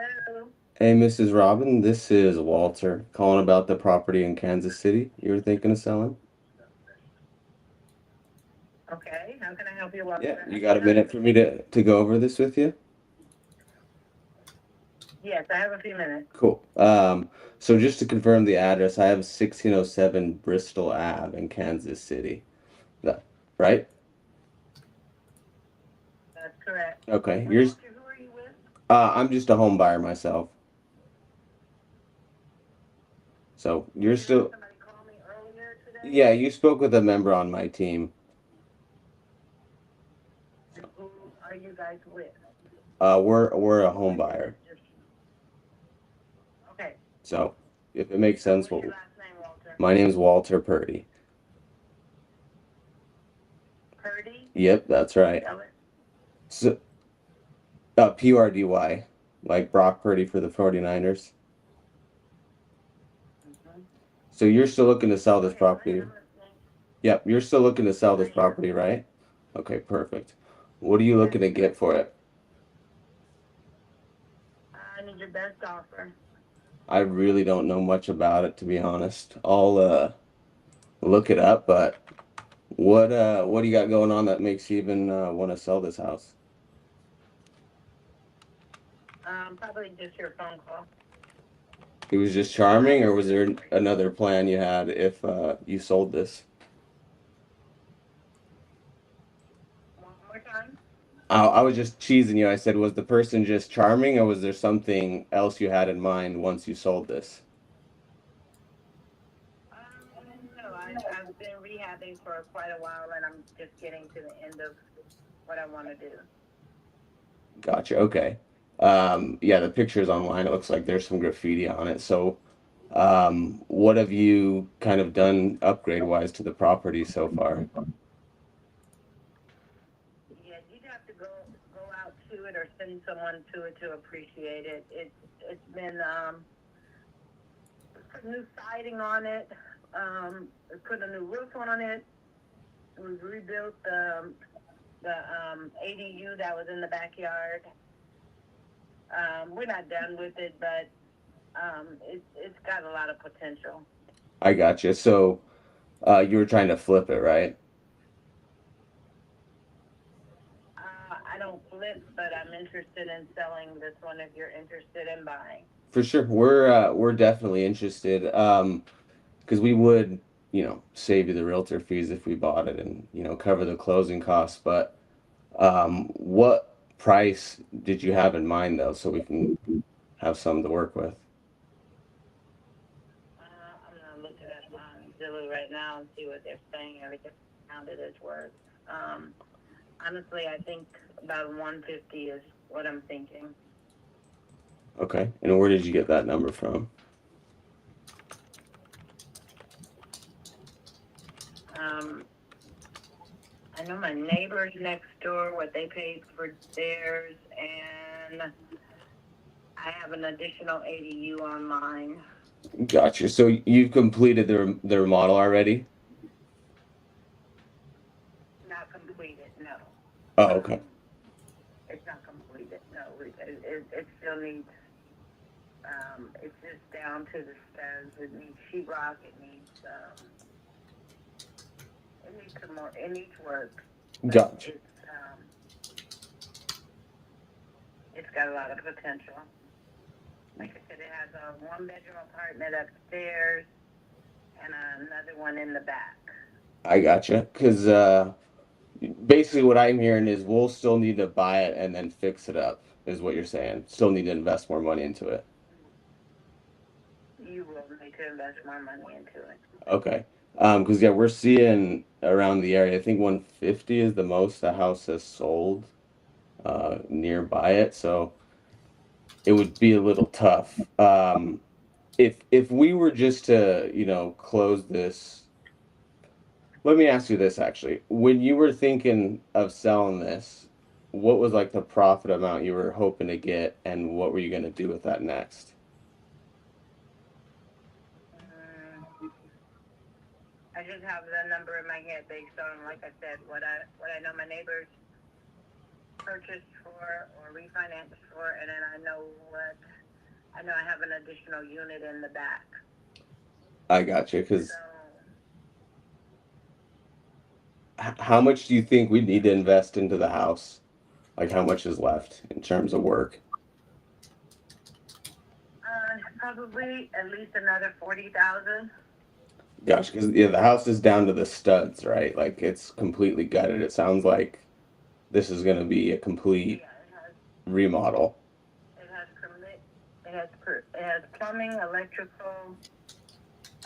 Speaker 7: Hello.
Speaker 9: Hey, Mrs. Robin, this is Walter calling about the property in Kansas City you were thinking of selling.
Speaker 7: Okay, how can I help you?
Speaker 9: Yeah, you got a minute for me to go over this with you?
Speaker 7: Yes, I have a few minutes.
Speaker 9: Cool. So just to confirm the address, I have 1607 Bristol Ave in Kansas City. Right?
Speaker 7: That's correct.
Speaker 9: Okay.
Speaker 7: Who are you with?
Speaker 9: I'm just a home buyer myself. So you're still.
Speaker 7: Somebody called me earlier today?
Speaker 9: Yeah, you spoke with a member on my team.
Speaker 7: Who are you guys with?
Speaker 9: We're a home buyer.
Speaker 7: Okay.
Speaker 9: So if it makes sense,
Speaker 7: What's your last name, Walter?
Speaker 9: my name's Walter Perty.
Speaker 7: Perty?
Speaker 9: Yep, that's right.
Speaker 7: Spell it.
Speaker 9: So PRDY, like Brock Purdy for the 49ers. So you're still looking to sell this property? Yep, you're still looking to sell this property, right? Okay, perfect. What are you looking to get for it?
Speaker 7: I need your best offer.
Speaker 9: I really don't know much about it, to be honest. I'll look it up, but what do you got going on that makes you even want to sell this house?
Speaker 7: Probably just your phone call.
Speaker 9: It was just charming, or was there another plan you had if you sold this?
Speaker 7: One more time.
Speaker 9: I was just cheesing you. I said, was the person just charming, or was there something else you had in mind once you sold this?
Speaker 7: No, I've been rehabbing for quite a while, and I'm just getting to the end of what I want to do.
Speaker 9: Gotcha. Okay. Yeah, the pictures online, it looks like there's some graffiti on it. So, what have you kind of done upgrade wise to the property so far?
Speaker 7: Yeah, you'd have to go out to it or send someone to it to appreciate it. It's been put new siding on it. We put a new roof on it. We've rebuilt the ADU that was in the backyard. We're not done with it, but it's got a lot of potential.
Speaker 9: I gotcha. So, you were trying to flip it, right?
Speaker 7: I don't flip, but I'm interested in selling this one if you're interested in buying.
Speaker 9: For sure. We're definitely interested. Because we would, save you the realtor fees if we bought it and, cover the closing costs. But what price did you have in mind though, so we can have some to work with?
Speaker 7: I'm gonna look at my Zillow right now and see what they're saying. Everything counted as worth. Honestly, I think about 150 is what I'm thinking.
Speaker 9: Okay. And where did you get that number from?
Speaker 7: I know my neighbors next door, what they paid for theirs, and I have an additional ADU on mine.
Speaker 9: Gotcha. So you've completed the remodel already?
Speaker 7: Not completed, no.
Speaker 9: Oh, okay.
Speaker 7: It's not completed, no. It still needs, it's just down to the studs. It needs sheetrock, it needs some more, it needs work.
Speaker 9: Gotcha.
Speaker 7: It's got a lot of potential. Like I said, it has a one-bedroom apartment upstairs and another one in the back.
Speaker 9: I gotcha. Because basically what I'm hearing is we'll still need to buy it and then fix it up, is what you're saying. Still need to invest more money into it.
Speaker 7: You will need to invest more money into it.
Speaker 9: Okay. Because yeah, we're seeing around the area, I think 150 is the most a house has sold nearby it. So it would be a little tough. If we were just to, close this, let me ask you this actually. When you were thinking of selling this, what was like the profit amount you were hoping to get, and what were you going to do with that next?
Speaker 7: I just have the number in my head based on, like I said, what I know my neighbors purchased for or refinanced for, and then I know I have an additional unit in the back.
Speaker 9: I got you. Because
Speaker 7: So,
Speaker 9: how much do you think we need to invest into the house? Like how much is left in terms of work?
Speaker 7: probably at least another 40,000.
Speaker 9: Gosh, because yeah, the house is down to the studs, right? Like it's completely gutted. It sounds like this is going to be a complete remodel.
Speaker 7: It has plumbing, electrical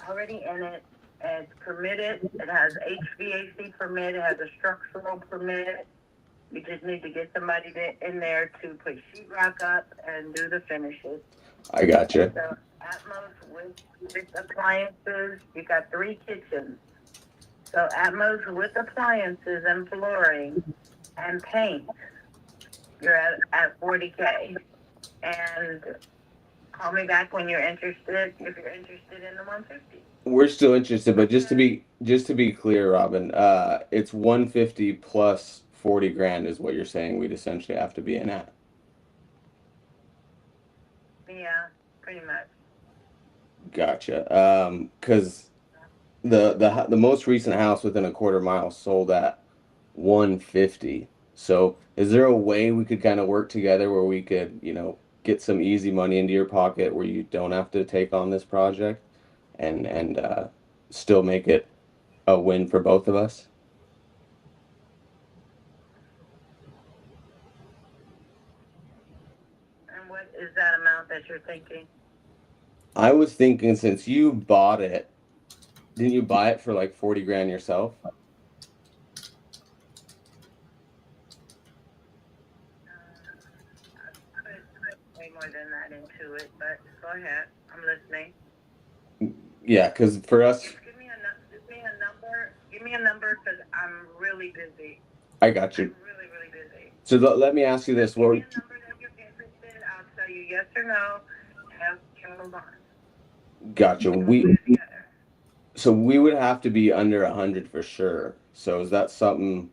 Speaker 7: already in it. It's permitted. It has HVAC permit. It has a structural permit. We just need to get somebody in there to put sheetrock up and do the finishes.
Speaker 9: I gotcha.
Speaker 7: So at most with appliances, you got 3 kitchens. So at most with appliances and flooring and paint, You're at 40K. And call me back when you're interested, if you're interested in the 150.
Speaker 9: We're still interested, but just to be clear, Robin, it's 150 plus 40 grand is what you're saying we'd essentially have to be in at.
Speaker 7: Yeah, pretty much.
Speaker 9: Gotcha. Because the most recent house within a quarter mile sold at 150. So is there a way we could kind of work together where we could, get some easy money into your pocket where you don't have to take on this project and still make it a win for both of us?
Speaker 7: And what is that amount that you're thinking?
Speaker 9: I was thinking, since you bought it, didn't you buy it for like 40 grand yourself?
Speaker 7: I put way more than that into it, but go ahead. I'm listening.
Speaker 9: Yeah, because for us,
Speaker 7: Give me a number. Give me a number because I'm really busy.
Speaker 9: I got you.
Speaker 7: I'm really, really busy.
Speaker 9: So let me ask you this.
Speaker 7: Give me a number that you're interested. I'll tell you yes or no, and can move on.
Speaker 9: Gotcha. So we would have to be under 100 for sure. So is that something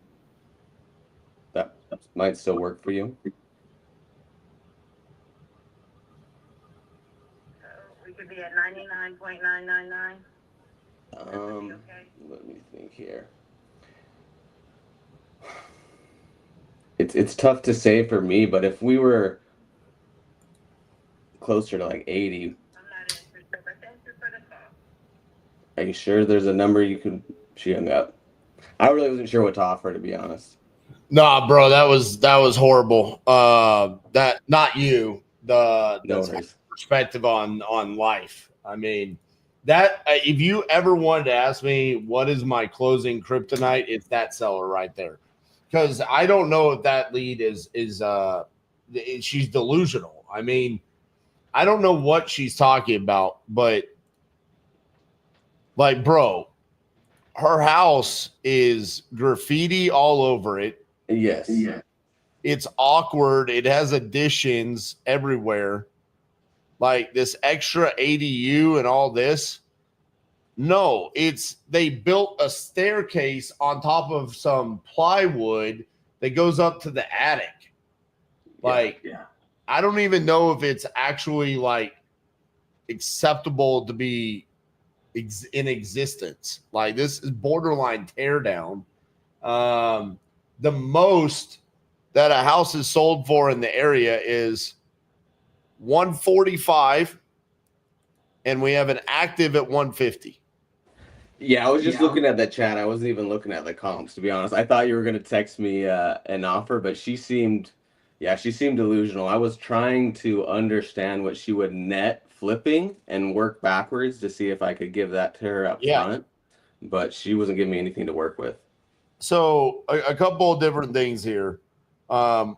Speaker 9: that might still work for you?
Speaker 7: So we could be at 99.999. Okay.
Speaker 9: Let me think here. It's tough to say for me, but if we were closer to like 80,
Speaker 7: I'm not interested, but thank you for the call.
Speaker 9: are you sure there's a number you could? She hung up. I really wasn't sure what to offer, to be honest.
Speaker 1: Nah, bro, that was horrible. That not you. The perspective on life. I mean, that if you ever wanted to ask me what is my closing kryptonite, it's that seller right there. Because I don't know if that lead is she's delusional. I mean, I don't know what she's talking about, but like, bro, her house is graffiti all over it.
Speaker 9: Yes. Yeah.
Speaker 1: It's awkward. It has additions everywhere. Like this extra ADU and all this. No, they built a staircase on top of some plywood that goes up to the attic. Like, yeah. I don't even know if it's actually like acceptable to be in existence. Like, this is borderline teardown. The most that a house is sold for in the area is 145, and we have an active at 150.
Speaker 9: Yeah, I was just looking at that chat. I wasn't even looking at the comps, to be honest. I thought you were going to text me an offer, but she seemed delusional. I was trying to understand what she would net flipping and work backwards to see if I could give that to her up front, but she wasn't giving me anything to work with.
Speaker 1: So a couple of different things here. One,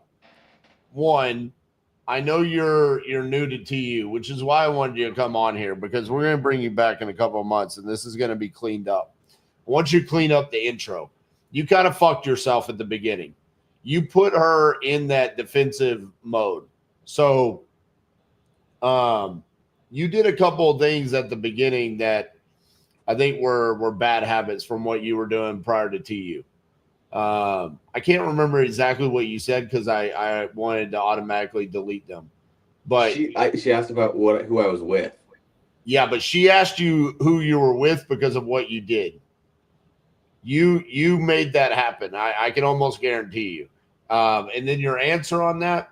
Speaker 1: I know you're new to TU, which is why I wanted you to come on here, because we're going to bring you back in a couple of months, and this is going to be cleaned up. Once you clean up the intro, you kind of fucked yourself at the beginning. You put her in that defensive mode. So you did a couple of things at the beginning that I think were bad habits from what you were doing prior to TU. I can't remember exactly what you said because I wanted to automatically delete them. But
Speaker 9: she asked about who I was with.
Speaker 1: Yeah, but she asked you who you were with because of what you did. You made that happen. I can almost guarantee you. And then your answer on that,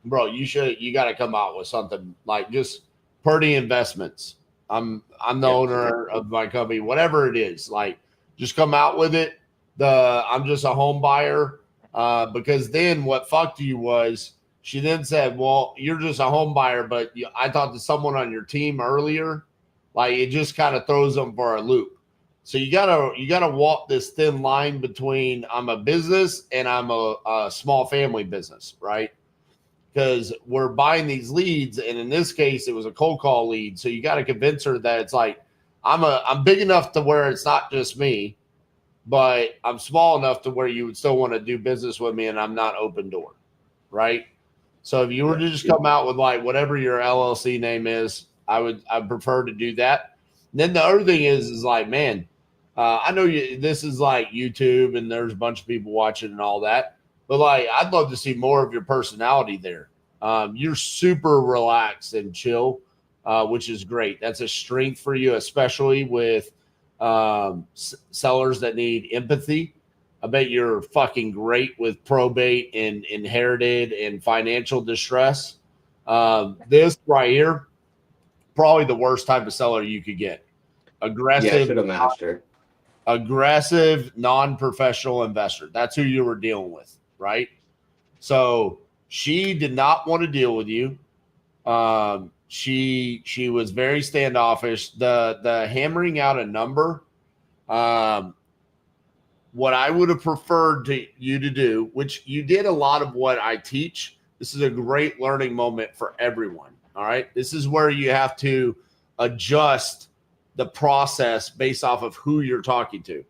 Speaker 1: bro, you got to come out with something like just Perty Investments. I'm the owner of my company, whatever it is. Like, just come out with it. I'm just a home buyer, because then what fucked you was she then said, well, you're just a home buyer, but I talked to someone on your team earlier. Like, it just kind of throws them for a loop. So you gotta walk this thin line between I'm a business and I'm a small family business, right? Because we're buying these leads, and in this case, it was a cold call lead. So you got to convince her that it's like I'm big enough to where it's not just me, but I'm small enough to where you would still want to do business with me, and I'm not open door, right? So if you were to just come out with like whatever your LLC name is, I'd prefer to do that. And then the other thing is like, man, I know this is like YouTube and there's a bunch of people watching and all that, but like, I'd love to see more of your personality there. You're super relaxed and chill, which is great. That's a strength for you, especially with sellers that need empathy. I bet you're fucking great with probate and inherited and financial distress. This right here, probably the worst type of seller you could get. Aggressive.
Speaker 9: Yeah, I should have matched her.
Speaker 1: Aggressive, non-professional investor. That's who you were dealing with, right? So she did not want to deal with you. She was very standoffish. The hammering out a number, what I would have preferred you to do, which you did a lot of what I teach. This is a great learning moment for everyone. All right. This is where you have to adjust the process based off of who you're talking to.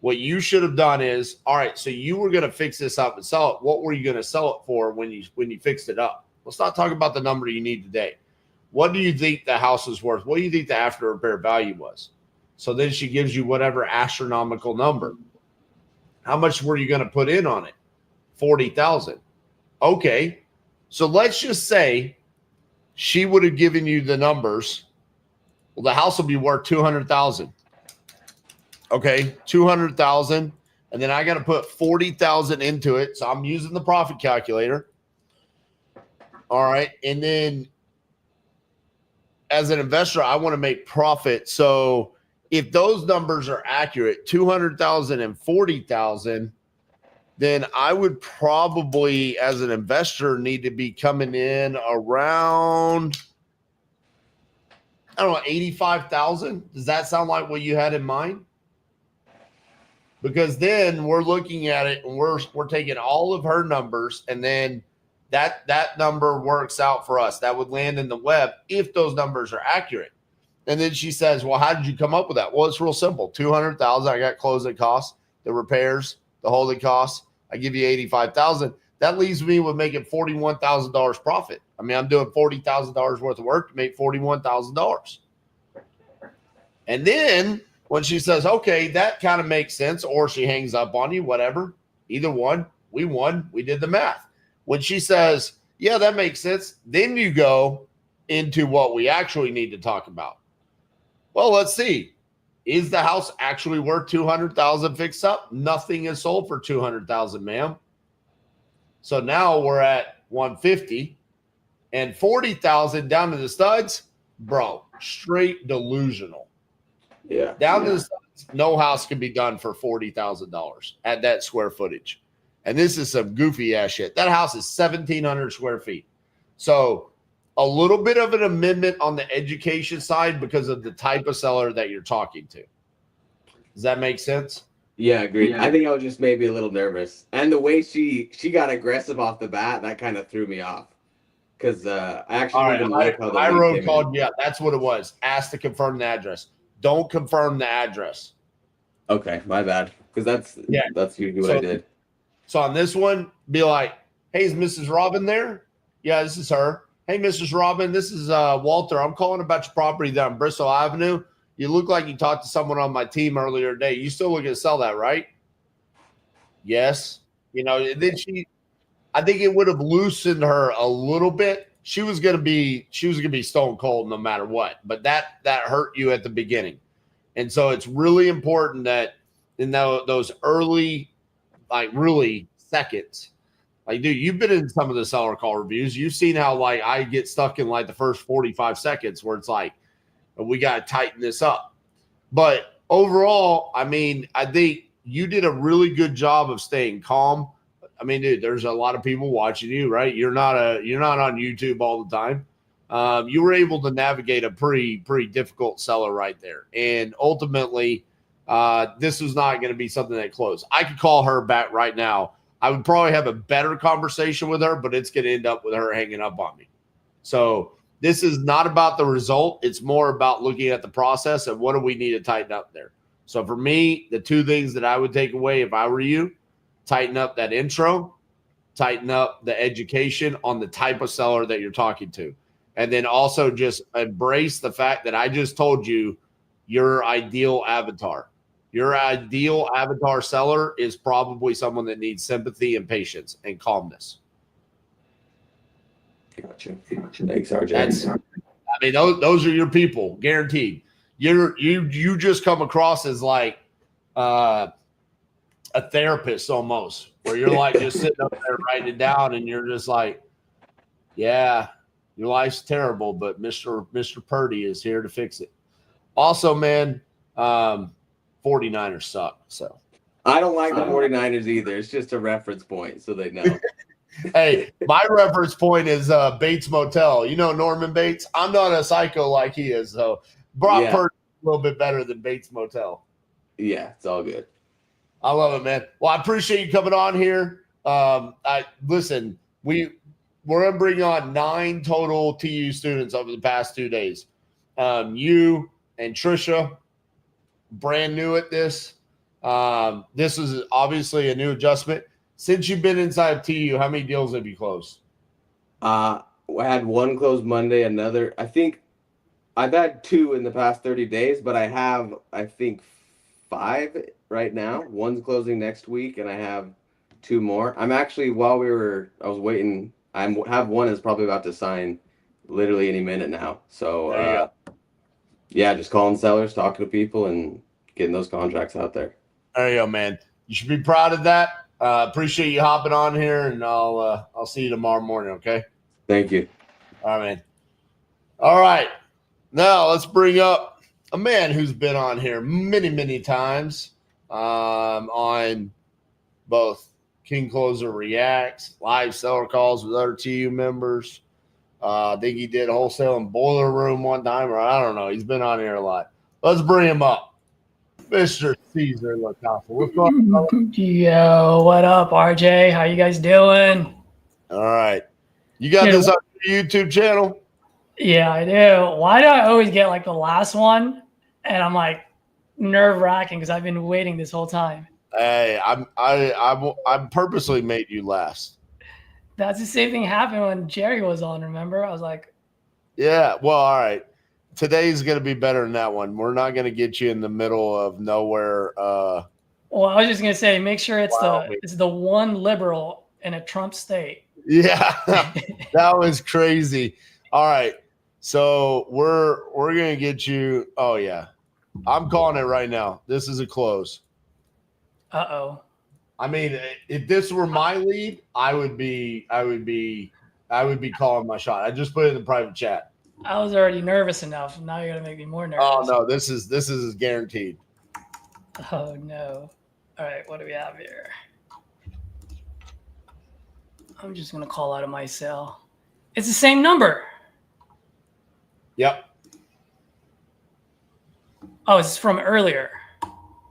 Speaker 1: What you should have done is, all right, so you were going to fix this up and sell it. What were you going to sell it for when you fixed it up? Let's not talk about the number you need today. What do you think the house is worth? What do you think the after repair value was? So then she gives you whatever astronomical number. How much were you going to put in on it? 40,000. Okay. So let's just say she would have given you the numbers. Well, the house will be worth 200,000. Okay. 200,000. And then I got to put 40,000 into it. So I'm using the profit calculator. All right. And then as an investor, I want to make profit. So if those numbers are accurate, 200,000 and 40,000, then I would probably, as an investor, need to be coming in around, I don't know, 85,000. Does that sound like what you had in mind? Because then we're looking at it and we're taking all of her numbers, and then that number works out for us. That would land in the web if those numbers are accurate. And then she says, well, how did you come up with that? Well, it's real simple. 200,000. I got closing costs, the repairs, the holding costs. I give you 85,000. That leaves me with making $41,000 profit. I mean, I'm doing $40,000 worth of work to make $41,000. And then when she says, okay, that kind of makes sense, or she hangs up on you, whatever, either one, we won. We did the math. When she says, yeah, that makes sense, then you go into what we actually need to talk about. Well, let's see. Is the house actually worth 200,000 fixed up? Nothing is sold for 200,000, ma'am. So now we're at 150 and 40,000 down to the studs, bro. Straight delusional.
Speaker 9: Yeah.
Speaker 1: Down to the studs, no house can be done for $40,000 at that square footage. And this is some goofy ass shit. That house is 1,700 square feet. So a little bit of an amendment on the education side because of the type of seller that you're talking to. Does that make sense?
Speaker 9: Yeah, agreed. Yeah. I think I was just maybe a little nervous. And the way she got aggressive off the bat, that kind of threw me off. Because I actually didn't like how the
Speaker 1: I called you out. That's what it was. Ask to confirm the address. Don't confirm the address.
Speaker 9: Okay, my bad. Because that's usually what I did.
Speaker 1: So on this one, be like, hey, is Mrs. Robin there? Yeah, this is her. Hey, Mrs. Robin, this is Walter. I'm calling about your property down Bristol Avenue. You look like you talked to someone on my team earlier today. You still looking to sell that, right? Yes. You know, and then I think it would have loosened her a little bit. She was gonna be stone cold no matter what. But that hurt you at the beginning. And so it's really important that in those early, like really seconds. Like, dude, you've been in some of the seller call reviews. You've seen how like I get stuck in like the first 45 seconds where it's like, we got to tighten this up. But overall, I mean, I think you did a really good job of staying calm. I mean, dude, there's a lot of people watching you, right? You're not on YouTube all the time. You were able to navigate a pretty difficult seller right there. And ultimately, this was not going to be something that closed. I could call her back right now. I would probably have a better conversation with her, but it's going to end up with her hanging up on me. So this is not about the result. It's more about looking at the process and what do we need to tighten up there. So for me, the two things that I would take away if I were you, tighten up that intro tighten up the education on the type of seller that you're talking to. And then also just embrace the fact that I just told you your ideal avatar. Your ideal avatar seller is probably someone that needs sympathy and patience and calmness.
Speaker 9: Gotcha. Thanks, RJ.
Speaker 1: I mean, those are your people, guaranteed. You just come across as like a therapist almost, where you're like just sitting up there writing it down, and you're just like, yeah, your life's terrible, but Mr. Perty is here to fix it. Also, man, 49ers suck. So
Speaker 9: I don't like the 49ers either. It's just a reference point so they know.
Speaker 1: Hey, my reference point is Bates Motel. You know Norman Bates? I'm not a psycho like he is, so Brock Purdy is a little bit better than Bates Motel.
Speaker 9: Yeah, it's all good.
Speaker 1: I love it, man. Well, I appreciate you coming on here. Listen, we're gonna bring on 9 total TU students over the past 2 days. You and Trisha, brand new at this. This is obviously a new adjustment. Since you've been inside TU, how many deals have you closed?
Speaker 9: I had one closed Monday, another. I think I've had 2 in the past 30 days, but I have, I think, 5 right now. One's closing next week, and I have 2 more. I'm actually, I was waiting, I have one is probably about to sign literally any minute now. So, yeah, just calling sellers, talking to people, and getting those contracts out there.
Speaker 1: There you go, man. You should be proud of that. Appreciate you hopping on here, and I'll see you tomorrow morning, okay?
Speaker 9: Thank you.
Speaker 1: All right, man. All right. Now let's bring up a man who's been on here many, many times on both King Closer Reacts, live seller calls with other TU members. I think he did wholesale in Boiler Room one time, or I don't know. He's been on here a lot. Let's bring him up. Mr. Caesar LaCasa. What's going on?
Speaker 10: Yo, what up, RJ? How you guys doing?
Speaker 1: All right. You got this on your YouTube channel?
Speaker 10: Yeah, I do. Why do I always get like the last one? And I'm like nerve-wracking because I've been waiting this whole time.
Speaker 1: Hey, I'm purposely made you last.
Speaker 10: That's the same thing happened when Jerry was on, remember? I was like,
Speaker 1: yeah, well, all right. Today's going to be better than that one. We're not going to get you in the middle of nowhere.
Speaker 10: Well, I was just going to say, make sure it's the one liberal in a Trump state.
Speaker 1: Yeah, that was crazy. All right. So we're going to get you. Oh, yeah. I'm calling it right now. This is a close.
Speaker 10: Uh-oh.
Speaker 1: I mean, if this were my lead, I would be calling my shot. I just put it in the private chat.
Speaker 10: I was already nervous enough. Now you're gonna make me more nervous.
Speaker 1: Oh no, this is guaranteed.
Speaker 10: Oh no. All right, what do we have here? I'm just gonna call out of my cell. It's the same number.
Speaker 1: Yep.
Speaker 10: Oh, it's from earlier.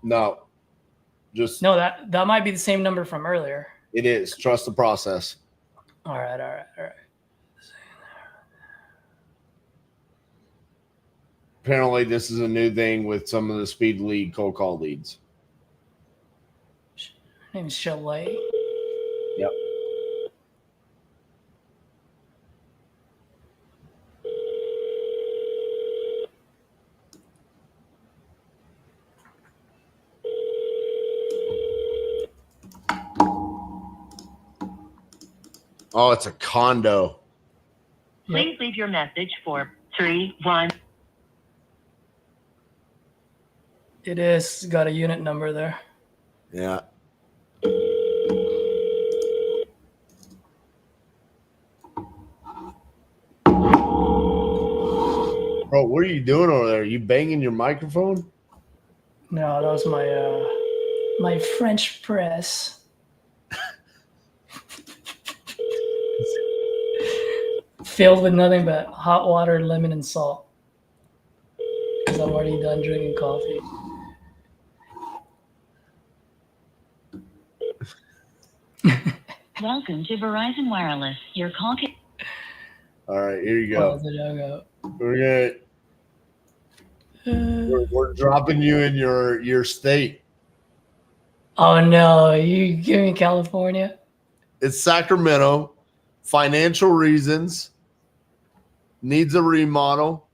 Speaker 1: No.
Speaker 10: No, that might be the same number from earlier.
Speaker 1: It is. Trust the process.
Speaker 10: All right.
Speaker 1: Apparently, this is a new thing with some of the speed lead cold call leads.
Speaker 10: Her name is Chalet.
Speaker 1: Yep. Oh, it's a condo.
Speaker 7: Please leave your message for 31.
Speaker 10: It is got a unit number there.
Speaker 1: Yeah. Bro, what are you doing over there? Are you banging your microphone?
Speaker 10: No, that was my French press. Filled with nothing but hot water, lemon, and salt. Because I'm already done drinking coffee.
Speaker 7: Welcome to Verizon Wireless. Your call can...
Speaker 1: All right, here you go. We're dropping you in your state.
Speaker 10: Oh no, you give me California?
Speaker 1: It's Sacramento. Financial reasons. Needs a remodel.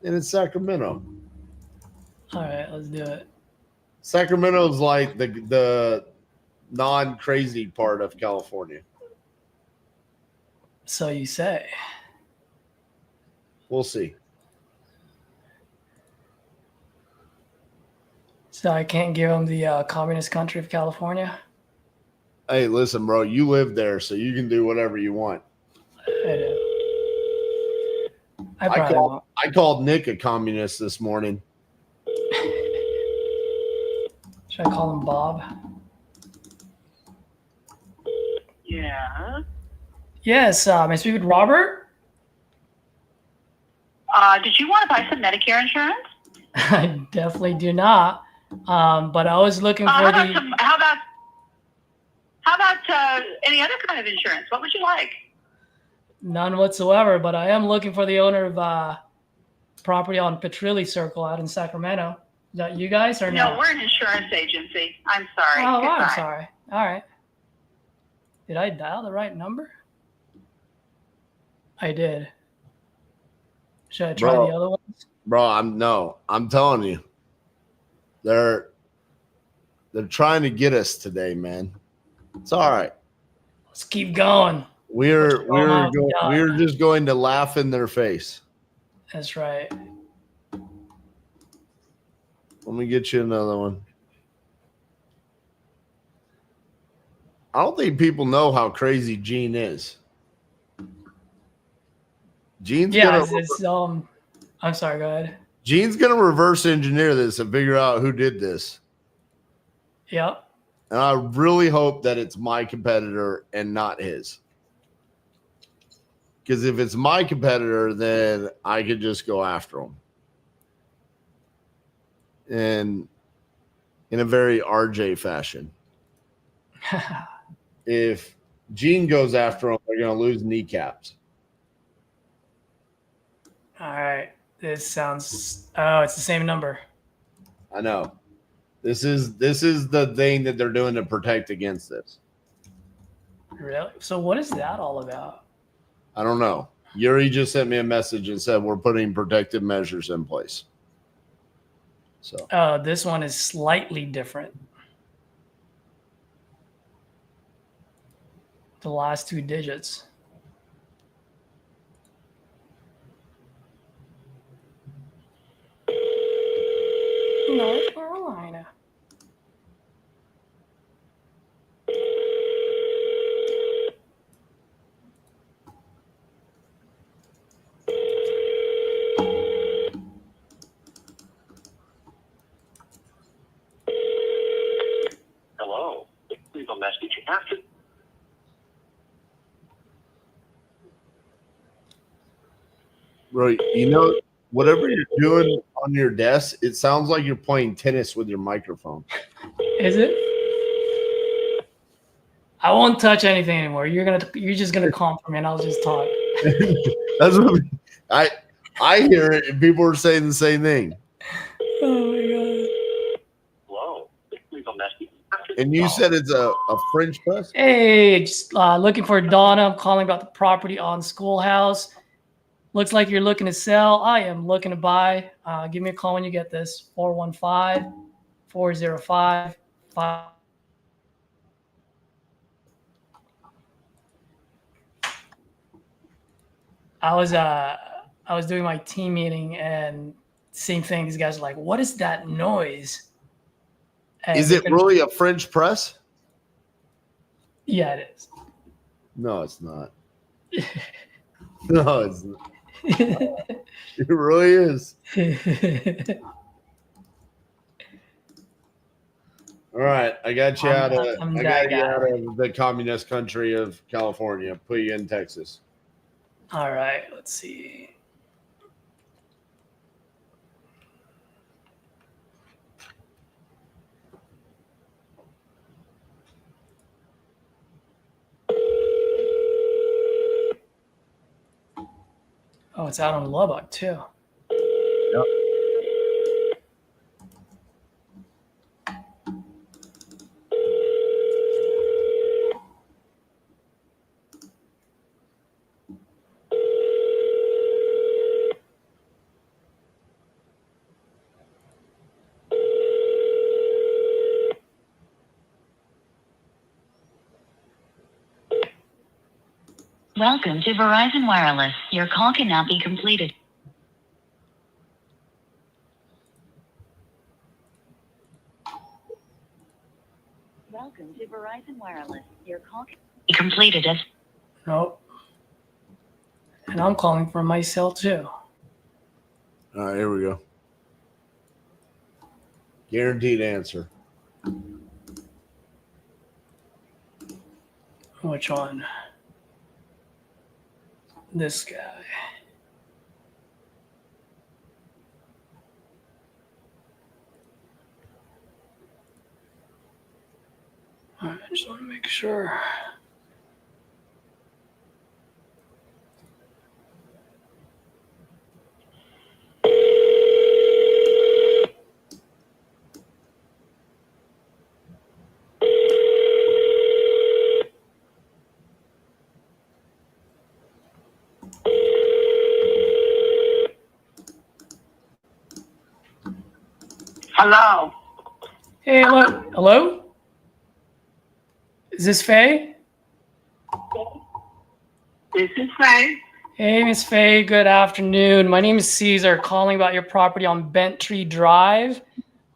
Speaker 1: And it's Sacramento.
Speaker 10: All right, let's do it.
Speaker 1: Sacramento's like the non-crazy part of California.
Speaker 10: So you say.
Speaker 1: We'll see.
Speaker 10: So I can't give them the communist country of California?
Speaker 1: Hey, listen, bro, you live there, so you can do whatever you want.
Speaker 10: I do. I probably won't.
Speaker 1: I called Nick a communist this morning.
Speaker 10: Should I call him Bob?
Speaker 6: Yeah.
Speaker 10: Yes, may I speak with Robert?
Speaker 6: Did you want to buy some Medicare insurance?
Speaker 10: I definitely do not. But I was looking for
Speaker 6: How about any other kind of insurance? What would you like?
Speaker 10: None whatsoever, but I am looking for the owner of property on Petrilli Circle out in Sacramento. Is that you guys or no?
Speaker 6: No, we're an insurance agency. I'm sorry.
Speaker 10: Oh,
Speaker 6: Goodbye.
Speaker 10: I'm sorry. All right. Did I dial the right number? I did. Should I try the other ones?
Speaker 1: Bro, I'm telling you. They're trying to get us today, man. It's all right.
Speaker 10: Let's keep going.
Speaker 1: We're just going to laugh in their face.
Speaker 10: That's right.
Speaker 1: Let me get you another one. I don't think people know how crazy Gene is. Gene's
Speaker 10: I'm sorry, go ahead.
Speaker 1: Gene's gonna reverse engineer this and figure out who did this.
Speaker 10: Yep.
Speaker 1: And I really hope that it's my competitor and not his. Because if it's my competitor, then I could just go after him. And in a very RJ fashion. If Gene goes after him, they're going to lose kneecaps.
Speaker 10: All right. This sounds. Oh, it's the same number.
Speaker 1: I know. This is the thing that they're doing to protect against this.
Speaker 10: Really? So what is that all about?
Speaker 1: I don't know. Yuri just sent me a message and said we're putting protective measures in place. So
Speaker 10: this one is slightly different. The last two digits. North Carolina.
Speaker 8: Hello. Leave a message after.
Speaker 1: Bro, you know, whatever you're doing on your desk, it sounds like you're playing tennis with your microphone.
Speaker 10: Is it? I won't touch anything anymore. You're just gonna compliment me and I'll just talk.
Speaker 1: That's what I hear it, and people are saying the same thing.
Speaker 10: Oh my god.
Speaker 8: Hello. Leave a message.
Speaker 1: And you said it's a French press?
Speaker 10: Hey, just looking for Donna. I'm calling about the property on Schoolhouse. Looks like you're looking to sell. I am looking to buy. Give me a call when you get this. 415-405-5. I was doing my team meeting and same thing. These guys are like, "What is that noise?" And
Speaker 1: Is it really a French press?
Speaker 10: Yeah, it is.
Speaker 1: No, it's not. No, it's not. It really is. All right, I got you out of the communist country of California. Put you in Texas.
Speaker 10: All right, let's see. Oh, it's out on Lubbock too.
Speaker 1: Yep.
Speaker 11: Welcome to Verizon Wireless. Your call cannot be completed. Welcome to Verizon Wireless. Your call can be completed as...
Speaker 10: Nope. And I'm calling from my cell too.
Speaker 1: All right, here we go. Guaranteed answer.
Speaker 10: Which one? This guy. All right, I just want to make sure.
Speaker 6: Hello.
Speaker 10: Hey, hello. Hello? Is this Faye?
Speaker 6: This is Faye.
Speaker 10: Hey, Miss Faye. Good afternoon. My name is Caesar, calling about your property on Bent Tree Drive.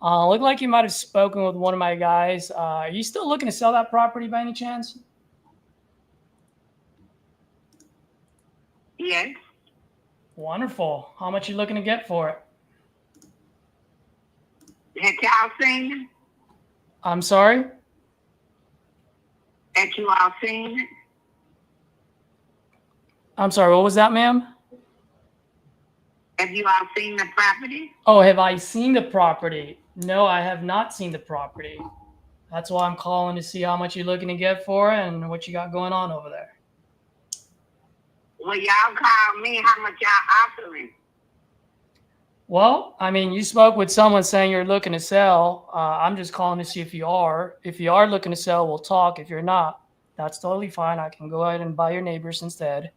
Speaker 10: Looked like you might have spoken with one of my guys. Are you still looking to sell that property by any chance?
Speaker 6: Yes.
Speaker 10: Wonderful. How much you looking to get for it?
Speaker 6: Had y'all seen it?
Speaker 10: I'm sorry?
Speaker 6: Had you all seen it?
Speaker 10: I'm sorry, what was that, ma'am?
Speaker 6: Have you all seen the property?
Speaker 10: Oh, have I seen the property? No, I have not seen the property. That's why I'm calling to see how much you're looking to get for it and what you got going on over there.
Speaker 6: Well, y'all called me. How much y'all offering?
Speaker 10: Well, I mean, you spoke with someone saying you're looking to sell. I'm just calling to see if you are. If you are looking to sell, we'll talk. If you're not, that's totally fine. I can go ahead and buy your neighbors instead.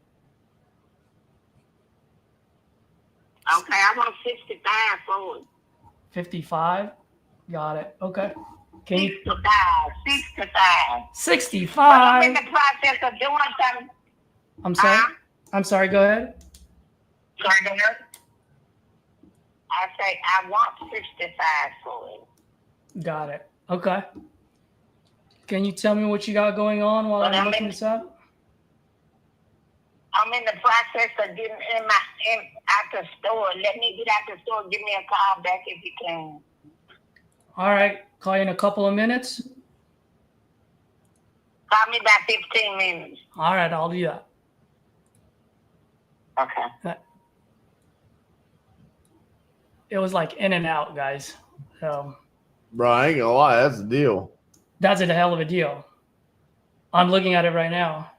Speaker 6: Okay, I want 65 for it.
Speaker 10: 55? Got it. Okay. Can you?
Speaker 6: 65.
Speaker 10: 65?
Speaker 6: But I'm in the process of doing something.
Speaker 10: I'm sorry. I'm sorry. Go ahead.
Speaker 6: Sorry, go ahead. I say I want 65 for it.
Speaker 10: Got it. Okay. Can you tell me what you got going on while
Speaker 6: But
Speaker 10: I'm looking this up?
Speaker 6: I'm in the process of getting out the store. Let me get out the store. Give me a call back if you can.
Speaker 10: All right. Call you in a couple of minutes.
Speaker 6: Call me about 15 minutes.
Speaker 10: All right. I'll do that.
Speaker 6: Okay.
Speaker 10: It was like in and out, guys. So
Speaker 1: Bro, I ain't gonna lie, that's the deal.
Speaker 10: that's a hell of a deal. I'm looking at it right now.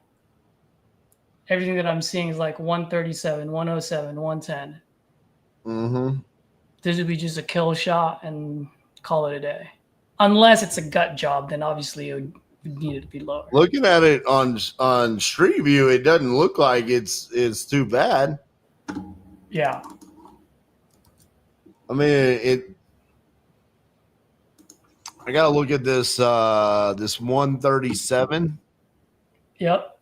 Speaker 10: Everything that I'm seeing is like 137, 107, 110.
Speaker 1: Mm-hmm.
Speaker 10: This would be just a kill shot and call it a day. Unless it's a gut job, then obviously it would need it to be lower.
Speaker 1: Looking at it on Street View, it doesn't look like it's too bad.
Speaker 10: Yeah.
Speaker 1: I mean, I gotta look at this this 137.
Speaker 10: Yep.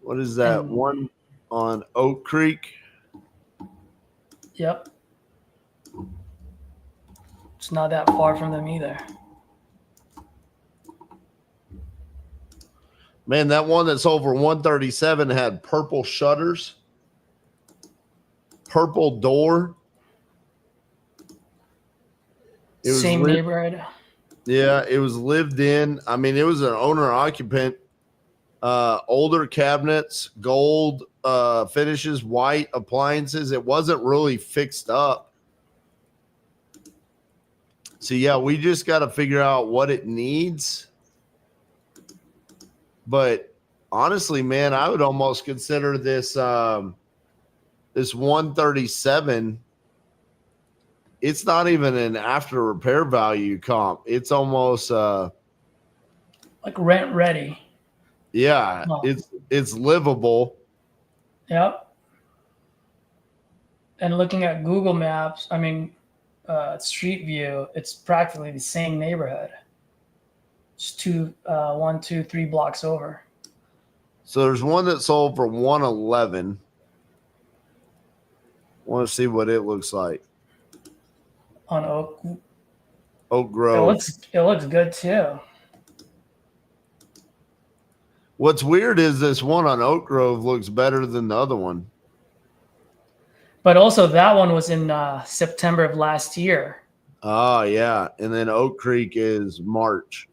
Speaker 1: What is that?
Speaker 10: And-
Speaker 1: one on Oak Creek?
Speaker 10: Yep. It's not that far from them either.
Speaker 1: Man, that one that's over 137 had purple shutters, purple door. It was
Speaker 10: Same neighborhood.
Speaker 1: Yeah, it was lived in. I mean, it was an owner occupant. Older cabinets, gold finishes, white appliances. It wasn't really fixed up. So yeah, we just got to figure out what it needs. But honestly, man, I would almost consider this this 137. It's not even an after repair value comp. It's almost
Speaker 10: Like rent ready.
Speaker 1: yeah,
Speaker 10: Oh.
Speaker 1: it's livable.
Speaker 10: Yep. And looking at Google Maps, I mean, Street View, it's practically the same neighborhood. Just 1, 2, 3 blocks over.
Speaker 1: So there's one that sold for 111. Want to see what it looks like.
Speaker 10: On Oak.
Speaker 1: Oak Grove.
Speaker 10: It looks good too.
Speaker 1: What's weird is this one on Oak Grove looks better than the other one.
Speaker 10: But also that one was in September of last year.
Speaker 1: Oh, yeah. And then Oak Creek is March.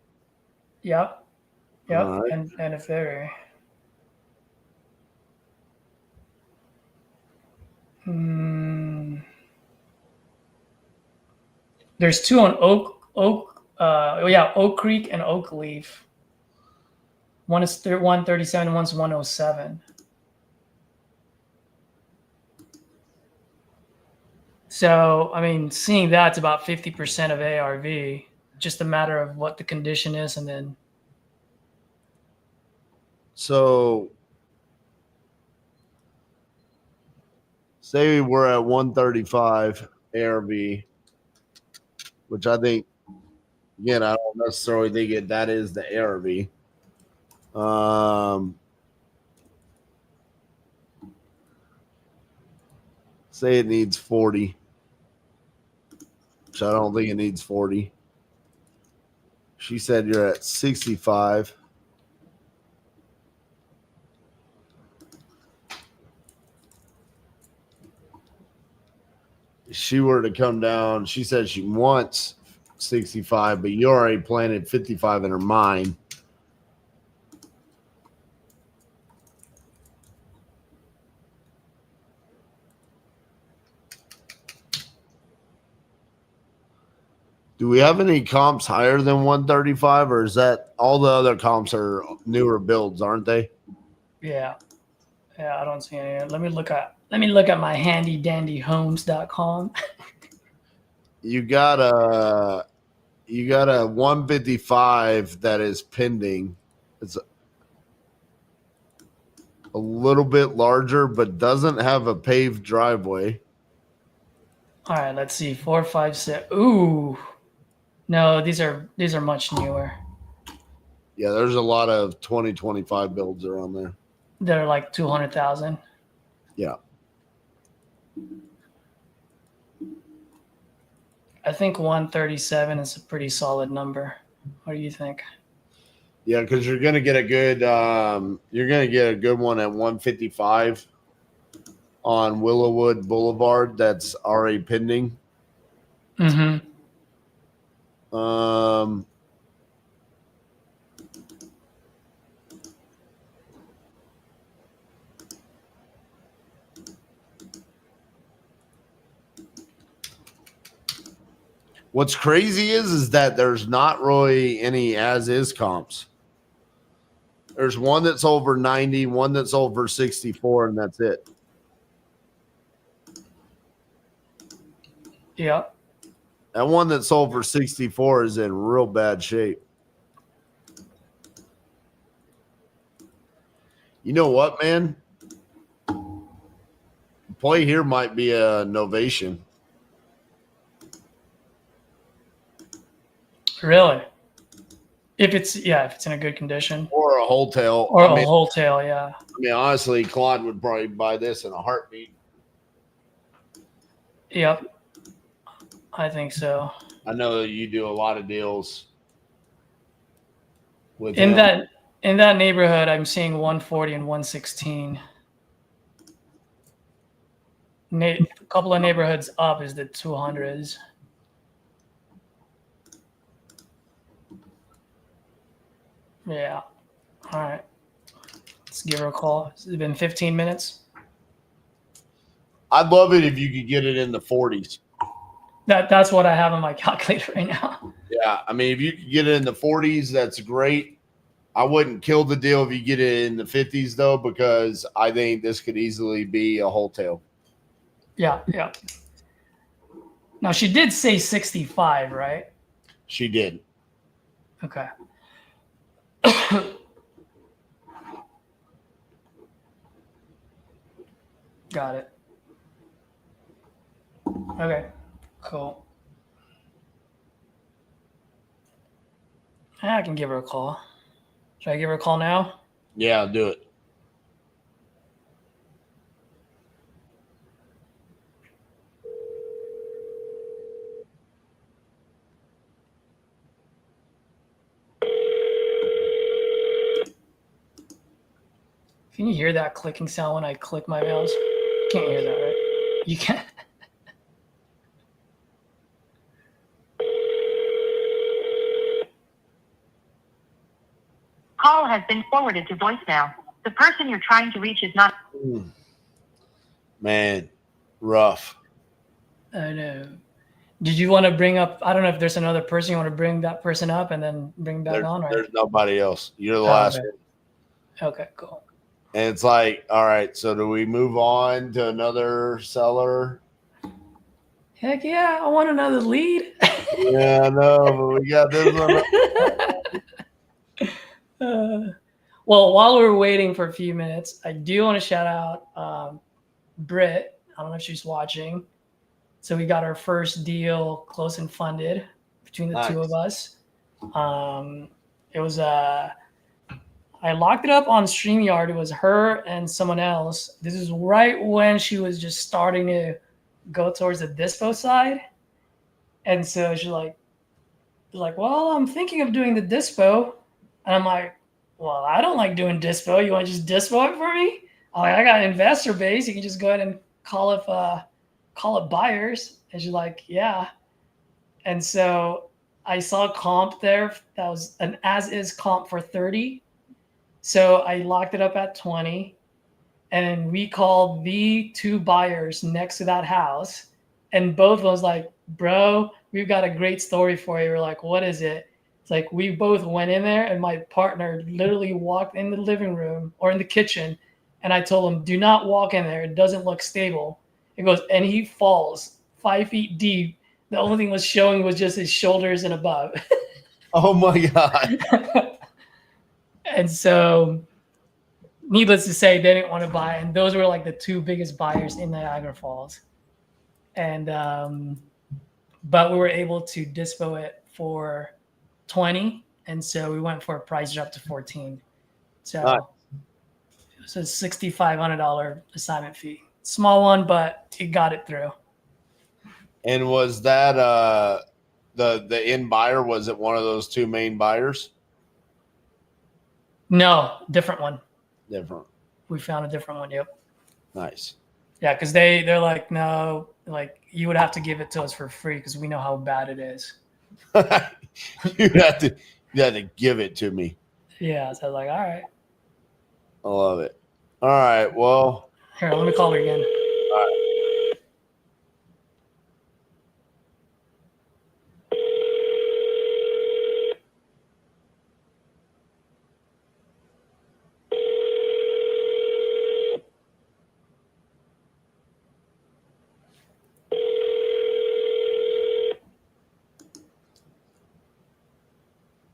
Speaker 10: Yep.
Speaker 1: Right.
Speaker 10: And a ferry. There's two on Oak Creek and Oak Leaf. One is 137, one's 107. So, I mean, seeing that's about 50% of ARV, just a matter of what the condition is. And then.
Speaker 1: So, say we're at 135 ARV, which I think, again, I don't necessarily think that is the ARV. Say it needs 40. Which I don't think it needs 40. She said you're at 65. If she were to come down, she said she wants 65, but you already planted 55 in her mind. Do we have any comps higher than 135, or is that all the other comps are newer builds, aren't they?
Speaker 10: Yeah, I don't see any. Let me look at my handydandyhomes.com.
Speaker 1: You got a 155 that is pending. It's a little bit larger, but doesn't have a paved driveway.
Speaker 10: All right, let's see. 4, 5, 6. Ooh, no, these are much newer.
Speaker 1: Yeah, there's a lot of 2025 builds around there.
Speaker 10: They're like 200,000.
Speaker 1: Yeah.
Speaker 10: I think 137 is a pretty solid number. What do you think?
Speaker 1: Yeah, because you're gonna get a good one at 155 on Willowwood Boulevard. That's already pending.
Speaker 10: Mm-hmm.
Speaker 1: What's crazy is that there's not really any as-is comps. There's one that's over 90, one that's over 64, and that's it.
Speaker 10: Yeah.
Speaker 1: That one that's over 64 is in real bad shape. You know what, man? Play here might be a novation.
Speaker 10: Really? If it's in a good condition.
Speaker 1: Or a wholesale.
Speaker 10: Wholesale, yeah.
Speaker 1: I mean, honestly, Claude would probably buy this in a heartbeat.
Speaker 10: Yep. I think so.
Speaker 1: I know that you do a lot of deals with
Speaker 10: in
Speaker 1: him.
Speaker 10: that neighborhood. I'm seeing 140 and 116. A couple of neighborhoods up is the 200s. Yeah. All right. Let's give her a call. It's been 15 minutes.
Speaker 1: I'd love it if you could get it in the 40s.
Speaker 10: That's what I have on my calculator right now.
Speaker 1: Yeah, I mean, if you could get it in the 40s, that's great. I wouldn't kill the deal if you get it in the 50s, though, because I think this could easily be a wholesale.
Speaker 10: Yeah. Now, she did say 65, right?
Speaker 1: She did.
Speaker 10: Okay. Got it. Okay, cool. I can give her a call. Should I give her a call now?
Speaker 1: Yeah, do it.
Speaker 10: Can you hear that clicking sound when I click my mouse? Can't hear that, right? You can't.
Speaker 7: Call has been forwarded to voicemail. The person you're trying to reach is not.
Speaker 1: Man, rough.
Speaker 10: I know. Did you want to bring up? I don't know if there's another person you want to bring that person up and then bring back on. Right?
Speaker 1: There's nobody else. You're the last one.
Speaker 10: Okay, cool.
Speaker 1: And it's like, all right, so do we move on to another seller?
Speaker 10: Heck yeah, I want another lead.
Speaker 1: Yeah, I know, but we got this one.
Speaker 10: Well, while we're waiting for a few minutes, I do want to shout out Britt. I don't know if she's watching. So we got our first deal close and funded between the two of us. It was I locked it up on StreamYard. It was her and someone else. This is right when she was just starting to go towards the dispo side. And so she's like, well, I'm thinking of doing the dispo. And I'm like, well, I don't like doing dispo. You want to just dispo it for me? I'm like, I got an investor base. You can just go ahead and call it buyers. And she's like, yeah. And so I saw a comp there that was an as-is comp for 30. So I locked it up at 20. And we called the two buyers next to that house. And both of us like, bro, we've got a great story for you. We're like, what is it? It's like we both went in there and my partner literally walked in the living room or in the kitchen. And I told him, do not walk in there. It doesn't look stable. It goes, and he falls 5 feet deep. The only thing was showing was just his shoulders and above.
Speaker 1: Oh my God.
Speaker 10: And so needless to say, they didn't want to buy. And those were like the two biggest buyers in Niagara Falls. And, but we were able to dispo it for 20. And so we went for a price drop to 14. So it was a $6,500 assignment fee. Small one, but it got it through.
Speaker 1: And was that the end buyer? Was it one of those two main buyers?
Speaker 10: No, different one.
Speaker 1: Different.
Speaker 10: We found a different one. Yep.
Speaker 1: Nice.
Speaker 10: Yeah, because they're like, no, like you would have to give it to us for free because we know how bad it is.
Speaker 1: you have to give it to me.
Speaker 10: Yeah, so I was like, all right.
Speaker 1: I love it. All right, well.
Speaker 10: Here, let me call her again.
Speaker 1: All right.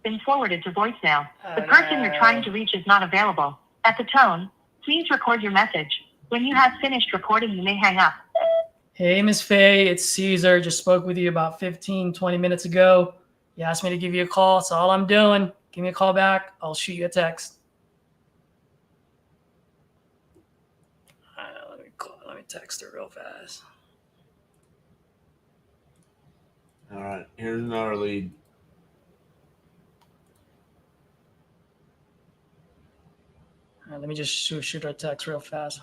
Speaker 7: Been forwarded to voicemail. The person you're trying to reach is not available. At the tone, please record your message. When you have finished recording, you may hang up.
Speaker 10: Hey, Miss Faye, it's Caesar. Just spoke with you about 15, 20 minutes ago. You asked me to give you a call. That's all I'm doing. Give me a call back. I'll shoot you a text. Let me text her real fast.
Speaker 1: All right, here's another lead.
Speaker 10: All right, let me just shoot her a text real fast.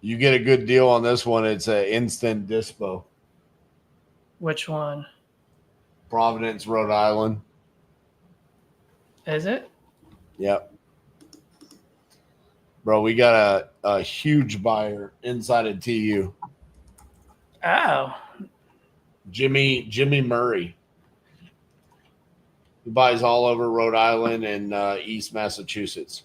Speaker 1: You get a good deal on this one. It's an instant dispo.
Speaker 10: Which one?
Speaker 1: Providence, Rhode Island.
Speaker 10: Is it?
Speaker 1: Yep. Bro, we got a huge buyer inside of TU.
Speaker 10: Oh.
Speaker 1: Jimmy Murray. He buys all over Rhode Island and East Massachusetts.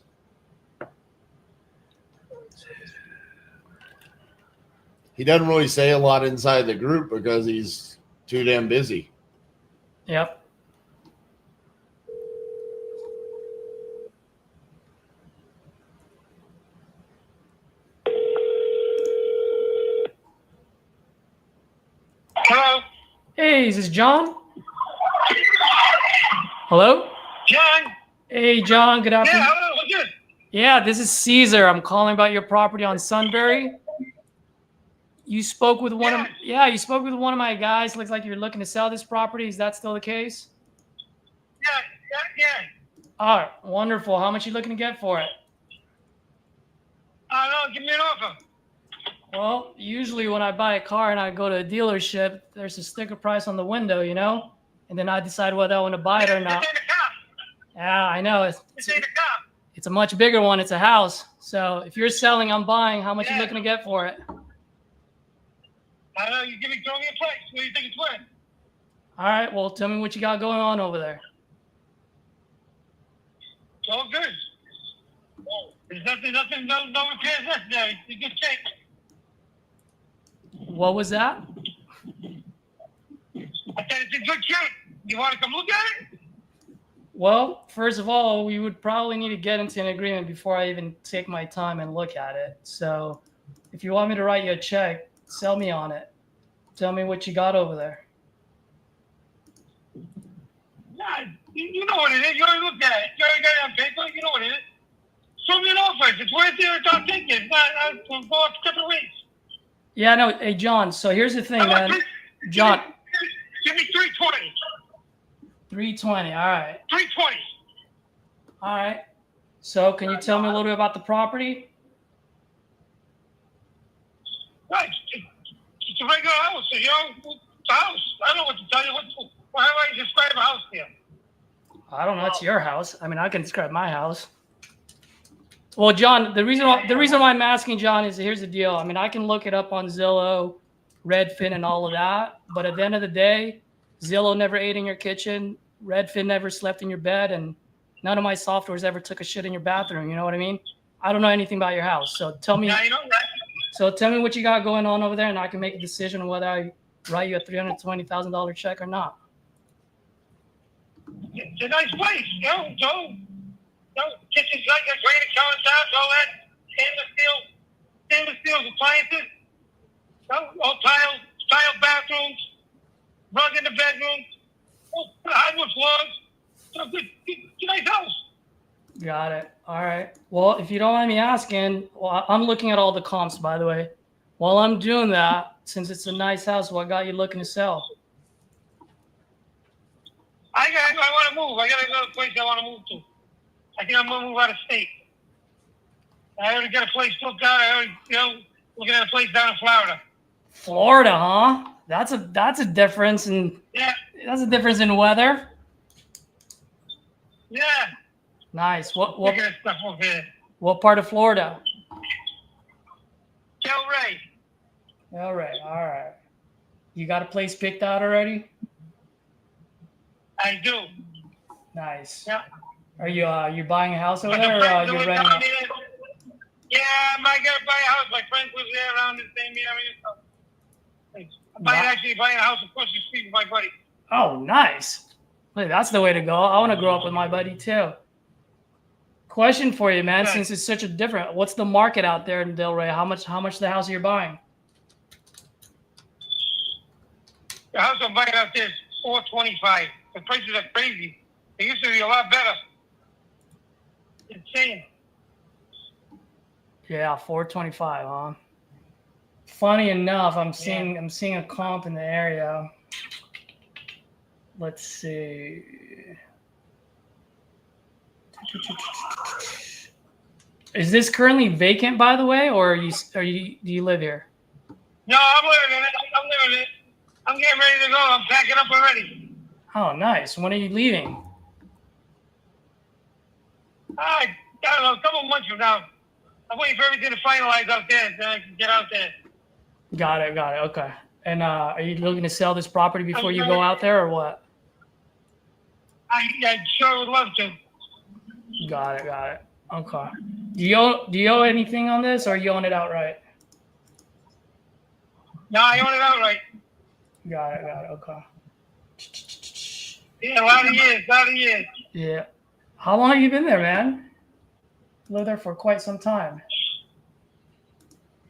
Speaker 1: He doesn't really say a lot inside the group because he's too damn busy.
Speaker 10: Yep.
Speaker 8: Hello?
Speaker 10: Hey, is this John? Hello?
Speaker 8: John?
Speaker 10: Hey, John. Good afternoon.
Speaker 8: Yeah, hello. What's this?
Speaker 10: Yeah, this is Caesar. I'm calling about your property on Sunbury. You spoke with one of you spoke with one of my guys. Looks like you're looking to sell this property. Is that still the case?
Speaker 8: Yeah.
Speaker 10: All right, wonderful. How much you looking to get for it?
Speaker 6: I don't know. Give me an offer.
Speaker 10: Well, usually when I buy a car and I go to a dealership, there's a sticker price on the window, you know, and then I decide whether I want to buy it or not.
Speaker 6: It's in the car.
Speaker 10: Yeah, I know.
Speaker 6: It's in the car.
Speaker 10: It's a much bigger one. It's a house. So if you're selling, I'm buying. How much
Speaker 6: Yeah.
Speaker 10: you looking to get for it?
Speaker 6: I don't know. Throw me a price. What do you think it's worth?
Speaker 10: All right. Well, tell me what you got going on over there.
Speaker 6: It's all good. There's nothing, no repairs necessary. It's a good shape.
Speaker 10: What was that?
Speaker 6: I said it's in good shape. You want to come look at it?
Speaker 10: Well, first of all, we would probably need to get into an agreement before I even take my time and look at it. So if you want me to write you a check, sell me on it. Tell me what you got over there.
Speaker 6: Nah, you know what it is. You already looked at it. You already got it on paper. You know what it is. Show me an offer. If it's worth it, I'll take it. It's not, I'll go up separate ways.
Speaker 10: Yeah, no. Hey, John. So here's the thing, man. John.
Speaker 6: Give me 320.
Speaker 10: 320. All right.
Speaker 6: 320.
Speaker 10: All right. So can you tell me a little bit about the property?
Speaker 6: Right. It's a regular house. You know, it's a house. I don't know what to tell you. How do I describe a house here?
Speaker 10: I don't know. It's your house. I mean, I can describe my house. Well, John, the reason why I'm asking, John, is here's the deal. I mean, I can look it up on Zillow, Redfin, and all of that. But at the end of the day, Zillow never ate in your kitchen. Redfin never slept in your bed. And none of my softwares ever took a shit in your bathroom. You know what I mean? I don't know anything about your house. So tell me.
Speaker 6: Yeah, you know that.
Speaker 10: So tell me what you got going on over there, and I can make a decision on whether I write you a $320,000 check or not.
Speaker 6: It's a nice place. You know, kitchen's like a granite countertops, all that stainless steel appliances. All tile bathrooms, rug in the bedroom, hardwood floors. So good, nice house.
Speaker 10: Got it. All right. Well, if you don't mind me asking, well, I'm looking at all the comps, by the way. While I'm doing that, since it's a nice house, what got you looking to sell?
Speaker 6: I want to move. I got another place I want to move to. I think I'm going to move out of state. I already got a place booked out. I already, looking at a place down in Florida.
Speaker 10: Florida, huh? That's a difference in that's a difference in weather.
Speaker 6: Yeah.
Speaker 10: Nice. What
Speaker 6: Stuff over here.
Speaker 10: what part of Florida?
Speaker 6: Delray.
Speaker 10: All right. You got a place picked out already?
Speaker 6: I do.
Speaker 10: Nice.
Speaker 6: Yeah.
Speaker 10: Are you buying a house over there, or you're renting it?
Speaker 6: Yeah, I might gotta buy a house. My friends live there around the same area. So I'm buying a house across the street with my buddy.
Speaker 10: Oh, nice. Hey, that's the way to go. I want to grow up with my buddy too. Question for you, man.
Speaker 6: Right.
Speaker 10: Since it's such a different, what's the market out there in Delray? How much the house you're buying?
Speaker 6: The house I'm buying out there is $425. The prices are crazy. They used to be a lot better. Insane.
Speaker 10: Yeah, 425, huh? Funny enough, I'm seeing a comp in the area. Let's see. Is this currently vacant, by the way, or do you live here?
Speaker 6: No, I'm living in it. I'm getting ready to go. I'm packing up already.
Speaker 10: Oh, nice. When are you leaving?
Speaker 6: I don't know, a couple months from now. I'm waiting for everything to finalize out there, then I can get out there.
Speaker 10: Got it. Okay. And are you looking to sell this property before you go out there, or what?
Speaker 6: I sure would love to.
Speaker 10: Got it. Okay. Do you owe anything on this, or you own it outright?
Speaker 6: No, I own it outright.
Speaker 10: Got it. Okay.
Speaker 6: Yeah, a lot of years.
Speaker 10: Yeah. How long have you been there, man? Lived there for quite some time.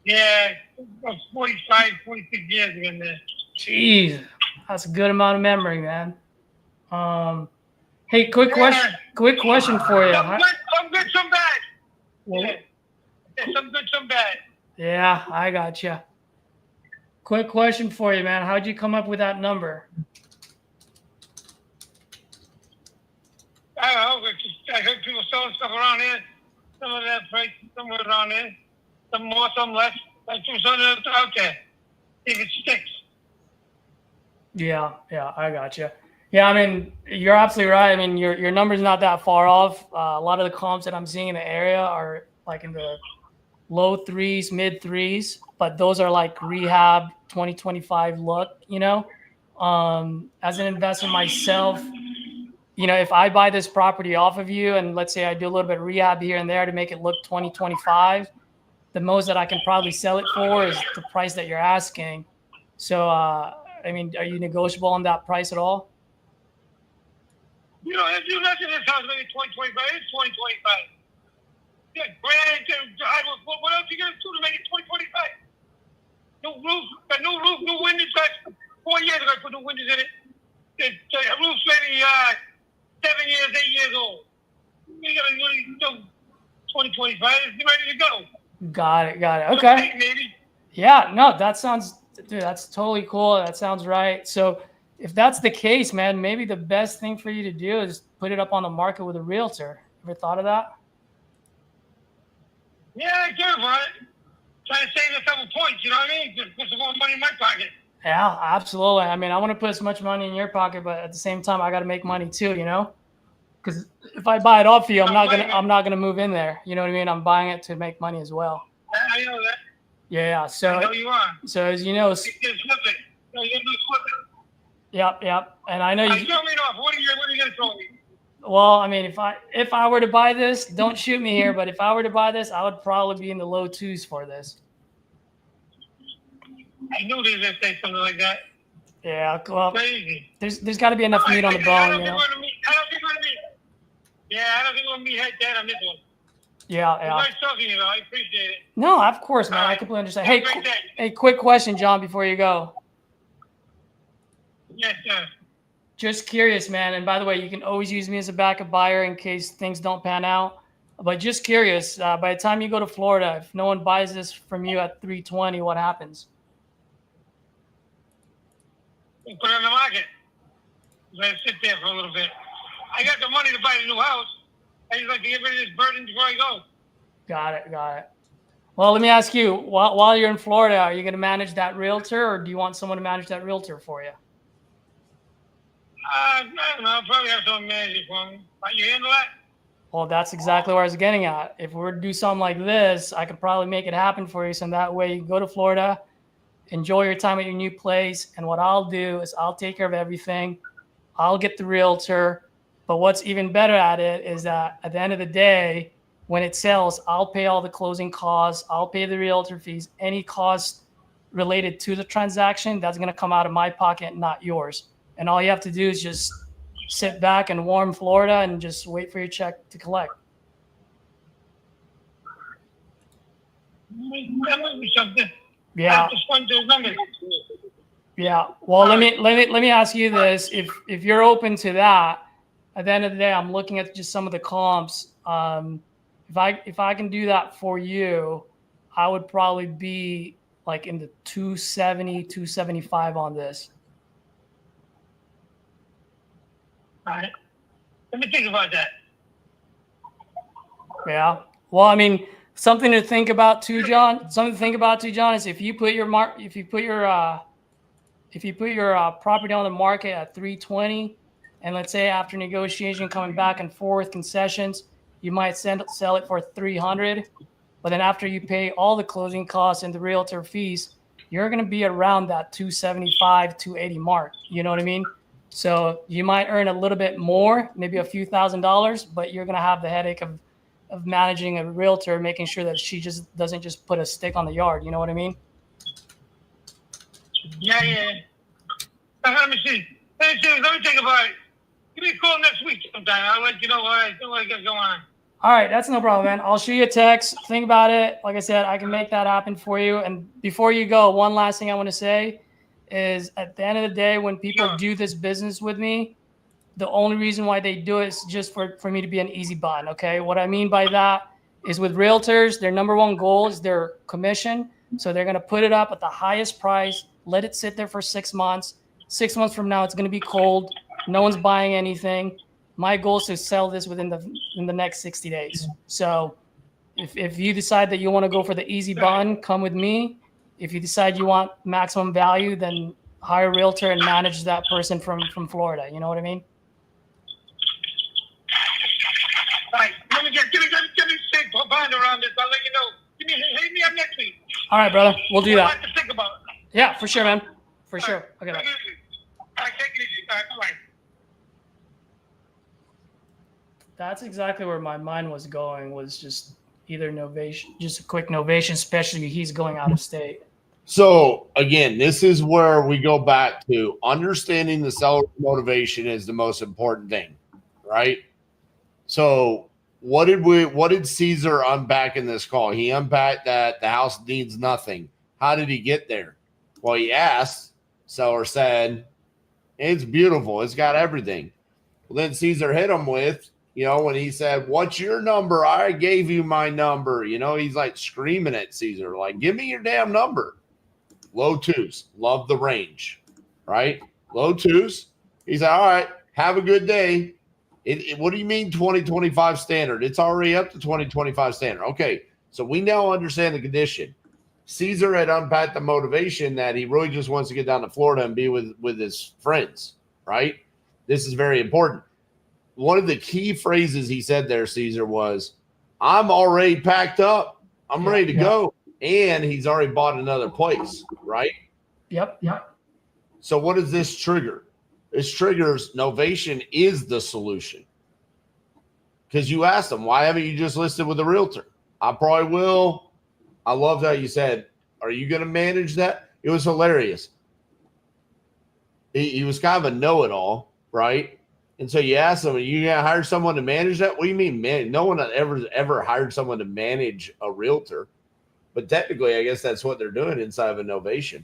Speaker 6: Yeah, 45, 46 years I've been there.
Speaker 10: Jeez, that's a good amount of memory, man. Hey, quick question for you.
Speaker 6: Some good, some bad.
Speaker 10: Well,
Speaker 6: yeah, some good, some bad.
Speaker 10: Yeah, I got you. Quick question for you, man. How'd you come up with that number?
Speaker 6: I don't know. I heard people selling stuff around here. Some of that price, somewhere around there. some more, some less. Let's do something out there. See if it sticks.
Speaker 10: Yeah, I got you. Yeah, I mean, you're absolutely right. I mean, your number's not that far off. A lot of the comps that I'm seeing in the area are like in the low threes, mid threes, but those are like rehab 2025 look, as an investor myself, if I buy this property off of you and let's say I do a little bit of rehab here and there to make it look 2025, the most that I can probably sell it for is the price that you're asking. So, I mean, are you negotiable on that price at all?
Speaker 6: If you mention this house maybe 2025, it's 2025. Yeah, grand, what else you gonna do to make it 2025? New roof, new windows. 4 years ago, I put new windows in it. The roof's maybe 7 years, 8 years old. You gotta really do 2025. It's ready to go.
Speaker 10: Got it. Okay.
Speaker 6: Maybe.
Speaker 10: Yeah, no, dude, that's totally cool. That sounds right. So if that's the case, man, maybe the best thing for you to do is put it up on the market with a realtor. Ever thought of that?
Speaker 6: Yeah, I thought about it. Trying to save a couple points, you know what I mean? Just put some more money in my pocket.
Speaker 10: Yeah, absolutely. I mean, I want to put as much money in your pocket, but at the same time, I got to make money too, Because if I buy it off for you, I'm not gonna move in there. You know what I mean? I'm buying it to make money as well.
Speaker 6: I know that.
Speaker 10: Yeah. So
Speaker 6: I know you are.
Speaker 10: So as you know,
Speaker 6: You can flip it. No, you can flip it.
Speaker 10: Yep. And I know you.
Speaker 6: Throw me off. What are you gonna throw me?
Speaker 10: Well, I mean, if I were to buy this, don't shoot me here, but if I were to buy this, I would probably be in the low twos for this.
Speaker 6: I knew they were gonna say something like that.
Speaker 10: Yeah, well,
Speaker 6: Crazy.
Speaker 10: there's got to be enough meat on the bone,
Speaker 6: I don't think we're gonna meet head to head on this one.
Speaker 10: Yeah.
Speaker 6: Nice talking to you, though. I appreciate it.
Speaker 10: No, of course, man. I completely understand. Hey, quick question, John, before you go.
Speaker 6: Yes, sir.
Speaker 10: Just curious, man. And by the way, you can always use me as a backup buyer in case things don't pan out. But just curious, by the time you go to Florida, if no one buys this from you at 320, what happens?
Speaker 6: You put it on the market. Let it sit there for a little bit. I got the money to buy a new house. I just like to get rid of this burden before I go.
Speaker 10: Got it. Well, let me ask you, while you're in Florida, are you going to manage that realtor, or do you want someone to manage that realtor for you?
Speaker 6: I don't know. I'll probably have someone manage it for me. Can you handle that?
Speaker 10: Well, that's exactly where I was getting at. If we were to do something like this, I could probably make it happen for you. So that way you can go to Florida, enjoy your time at your new place. And what I'll do is I'll take care of everything. I'll get the realtor. But what's even better at it is that at the end of the day, when it sells, I'll pay all the closing costs. I'll pay the realtor fees, any cost related to the transaction, that's going to come out of my pocket, not yours. And all you have to do is just sit back in warm Florida and just wait for your check to collect.
Speaker 6: That might be something.
Speaker 10: Yeah.
Speaker 6: I just want those numbers.
Speaker 10: Yeah. Well, let me ask you this: if you're open to that, at the end of the day, I'm looking at just some of the comps. If I can do that for you, I would probably be like in the 270, 275 on this.
Speaker 6: All right. Let me think about that.
Speaker 10: Yeah. Well, I mean, something to think about too, John. Is if you put your property on the market at 320, and let's say after negotiation coming back and forth concessions, you might sell it for 300, but then after you pay all the closing costs and the realtor fees, you're going to be around that 275, 280 mark. You know what I mean? So you might earn a little bit more, maybe a few $1,000s, but you're going to have the headache of managing a realtor, making sure that she just doesn't just put a stick on the yard. You know what I mean?
Speaker 6: Yeah. Let me see. Let me think about it. Give me a call next week sometime. I'll let you know what I got going on.
Speaker 10: All right, that's no problem, man. I'll shoot you a text. Think about it. Like I said, I can make that happen for you. And before you go, one last thing I want to say is at the end of the day, when people do this business with me, the only reason why they do it is just for me to be an easy button, okay? What I mean by that is with realtors, their number one goal is their commission. So they're going to put it up at the highest price, let it sit there for 6 months. 6 months from now, it's going to be cold. No one's buying anything. My goal is to sell this in the next 60 days. So If you decide that you want to go for the easy button, come with me. If you decide you want maximum value, then hire a realtor and manage that person from Florida. You know what I mean?
Speaker 6: All right, let me think behind around this. I'll let you know. Hit me up next week.
Speaker 10: All right, brother. We'll do
Speaker 6: I'd
Speaker 10: that.
Speaker 6: like to think about it.
Speaker 10: Yeah, for sure, man. For sure. Okay, bye.
Speaker 6: All right, take it easy. All right, bye.
Speaker 10: That's exactly where my mind was going, was just either novation, just a quick novation, especially he's going out of state.
Speaker 1: So again, this is where we go back to understanding the seller's motivation is the most important thing, right? So what did Caesar unpack in this call? He unpacked that the house needs nothing. How did he get there? Well, he asked, seller said, it's beautiful. It's got everything. Well, then Caesar hit him with, when he said, what's your number? I gave you my number. He's like screaming at Caesar, like, give me your damn number. Low twos. Love the range, right? Low twos. He said, all right, have a good day. What do you mean 2025 standard? It's already up to 2025 standard. Okay, so we now understand the condition. Caesar had unpacked the motivation that he really just wants to get down to Florida and be with his friends, right? This is very important. One of the key phrases he said there, Caesar, was, I'm already packed up. I'm ready to go. And he's already bought another place, right?
Speaker 10: Yep.
Speaker 1: So what does this trigger? This triggers novation is the solution. Because you asked him, why haven't you just listed with a realtor? I probably will. I loved how you said, are you going to manage that? It was hilarious. He was kind of a know-it-all, right? And so you asked him, are you going to hire someone to manage that? What do you mean, man? No one had ever hired someone to manage a realtor. But technically, I guess that's what they're doing inside of a novation.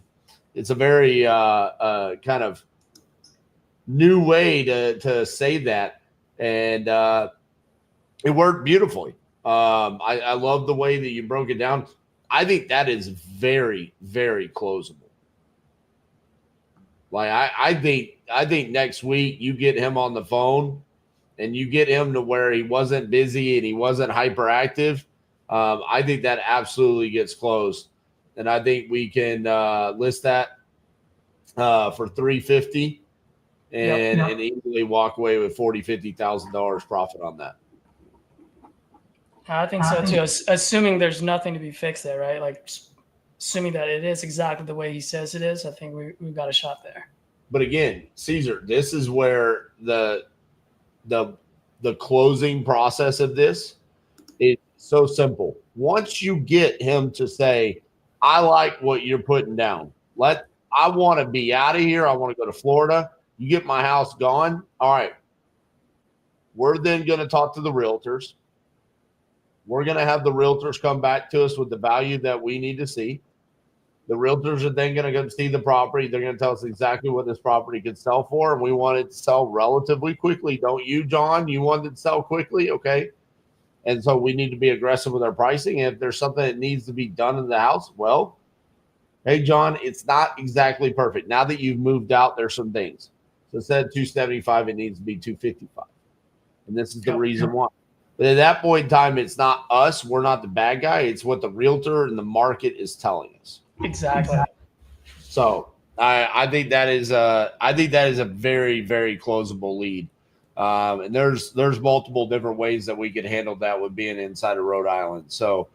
Speaker 1: It's a very kind of new way to say that. And it worked beautifully. I love the way that you broke it down. I think that is very, very closable. Like I think next week you get him on the phone and you get him to where he wasn't busy and he wasn't hyperactive. I think that absolutely gets closed, and I think we can list that for $350 and easily walk away with $40,000-$50,000 profit on that.
Speaker 10: I think so too. Assuming there's nothing to be fixed there, right? Like assuming that it is exactly the way he says it is, I think we've got a shot there.
Speaker 1: But again, Caesar, this is where the closing process of this is so simple. Once you get him to say, I like what you're putting down. I want to be out of here. I want to go to Florida. You get my house gone. All right. We're then going to talk to the realtors. We're going to have the realtors come back to us with the value that we need to see. The realtors are then going to go see the property. They're going to tell us exactly what this property could sell for, and we want it to sell relatively quickly. Don't you, John? You want it to sell quickly? Okay. And so we need to be aggressive with our pricing. And if there's something that needs to be done in the house, well, hey, John, it's not exactly perfect. Now that you've moved out, there's some things. So instead of $275, it needs to be $255. And this is the reason why. But at that point in time, it's not us. We're not the bad guy. It's what the realtor and the market is telling us.
Speaker 10: Exactly.
Speaker 1: So I think that is a very, very closable lead. And there's multiple different ways that we could handle that with being inside of Rhode Island. So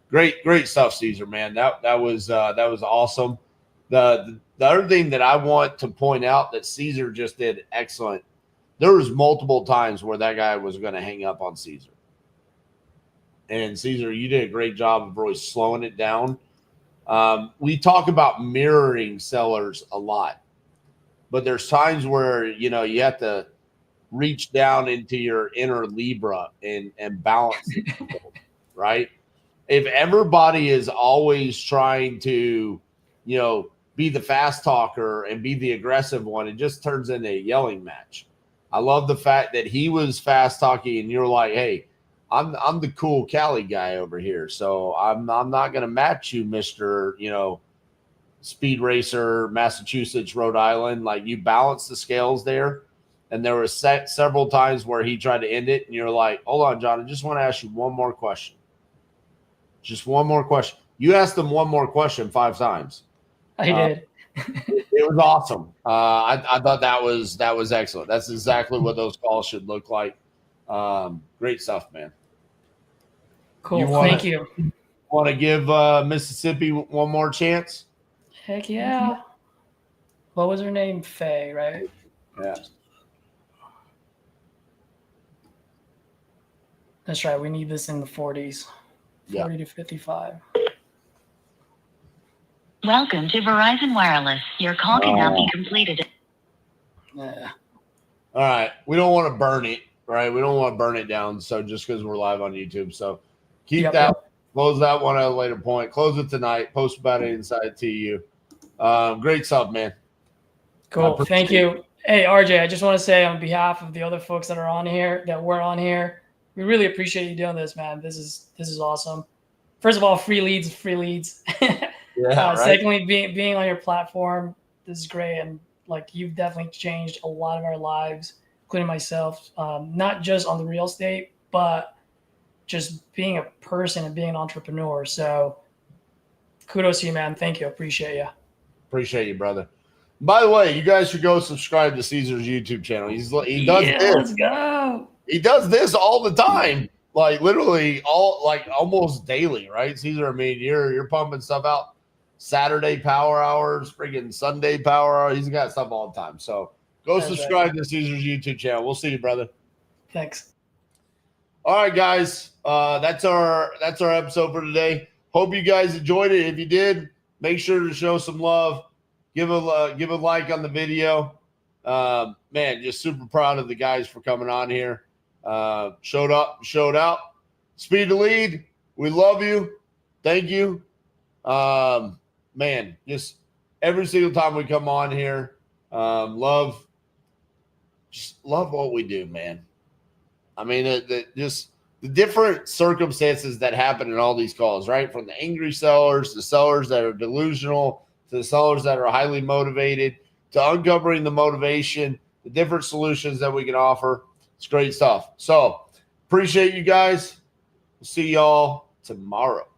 Speaker 1: great stuff, Caesar, man. That was awesome. The other thing that I want to point out that Caesar just did excellent. There was multiple times where that guy was going to hang up on Caesar. And Caesar, you did a great job of really slowing it down. We talk about mirroring sellers a lot, but there's times where, you have to reach down into your inner Libra and balance it, right? If everybody is always trying to, be the fast talker and be the aggressive one, it just turns into a yelling match. I love the fact that he was fast talking and you're like, hey, I'm the cool Cali guy over here. So I'm not going to match you, Mr. Speed Racer, Massachusetts, Rhode Island. Like, you balance the scales there. And there were several times where he tried to end it. And you're like, hold on, John, I just want to ask you one more question. Just one more question. You asked them one more question 5 times.
Speaker 10: I did.
Speaker 1: It was awesome. I thought that was excellent. That's exactly what those calls should look like. Great stuff, man.
Speaker 10: Cool. Thank you.
Speaker 1: Want to give Mississippi one more chance?
Speaker 10: Heck yeah. What was her name? Faye, right?
Speaker 1: Yeah.
Speaker 10: That's right. We need this in the 40s. 40 to 55.
Speaker 11: Welcome to Verizon Wireless. Your call cannot be completed.
Speaker 10: Yeah.
Speaker 1: All right. We don't want to burn it, right? We don't want to burn it down. So just because we're live on YouTube. So keep that. Close that one at a later point. Close it tonight. Post about it inside TU. Great stuff, man.
Speaker 10: Cool. Thank you. Hey, RJ, I just want to say on behalf of the other folks that are on here, that were on here, we really appreciate you doing this, man. This is awesome. First of all, free leads.
Speaker 1: Yeah, right.
Speaker 10: Secondly, being on your platform, this is great. And like, you've definitely changed a lot of our lives, including myself, not just on the real estate, but just being a person and being an entrepreneur. So kudos to you, man. Thank you. Appreciate you.
Speaker 1: Appreciate you, brother. By the way, you guys should go subscribe to Caesar's YouTube channel. He does this.
Speaker 10: Let's go.
Speaker 1: He does this all the time, like literally almost daily, right? Caesar, I mean, you're pumping stuff out. Saturday power hours, friggin' Sunday power hours. He's got stuff all the time. So go subscribe to Caesar's YouTube channel. We'll see you, brother.
Speaker 10: Thanks.
Speaker 1: All right, guys. That's our episode for today. Hope you guys enjoyed it. If you did, make sure to show some love. Give a like on the video. Man, just super proud of the guys for coming on here. Showed up, showed out. Speed to lead. We love you. Thank you. Man, just every single time we come on here, love what we do, man. I mean, just the different circumstances that happen in all these calls, right? From the angry sellers, the sellers that are delusional, to the sellers that are highly motivated, to uncovering the motivation, the different solutions that we can offer. It's great stuff. So appreciate you guys. We'll see y'all tomorrow.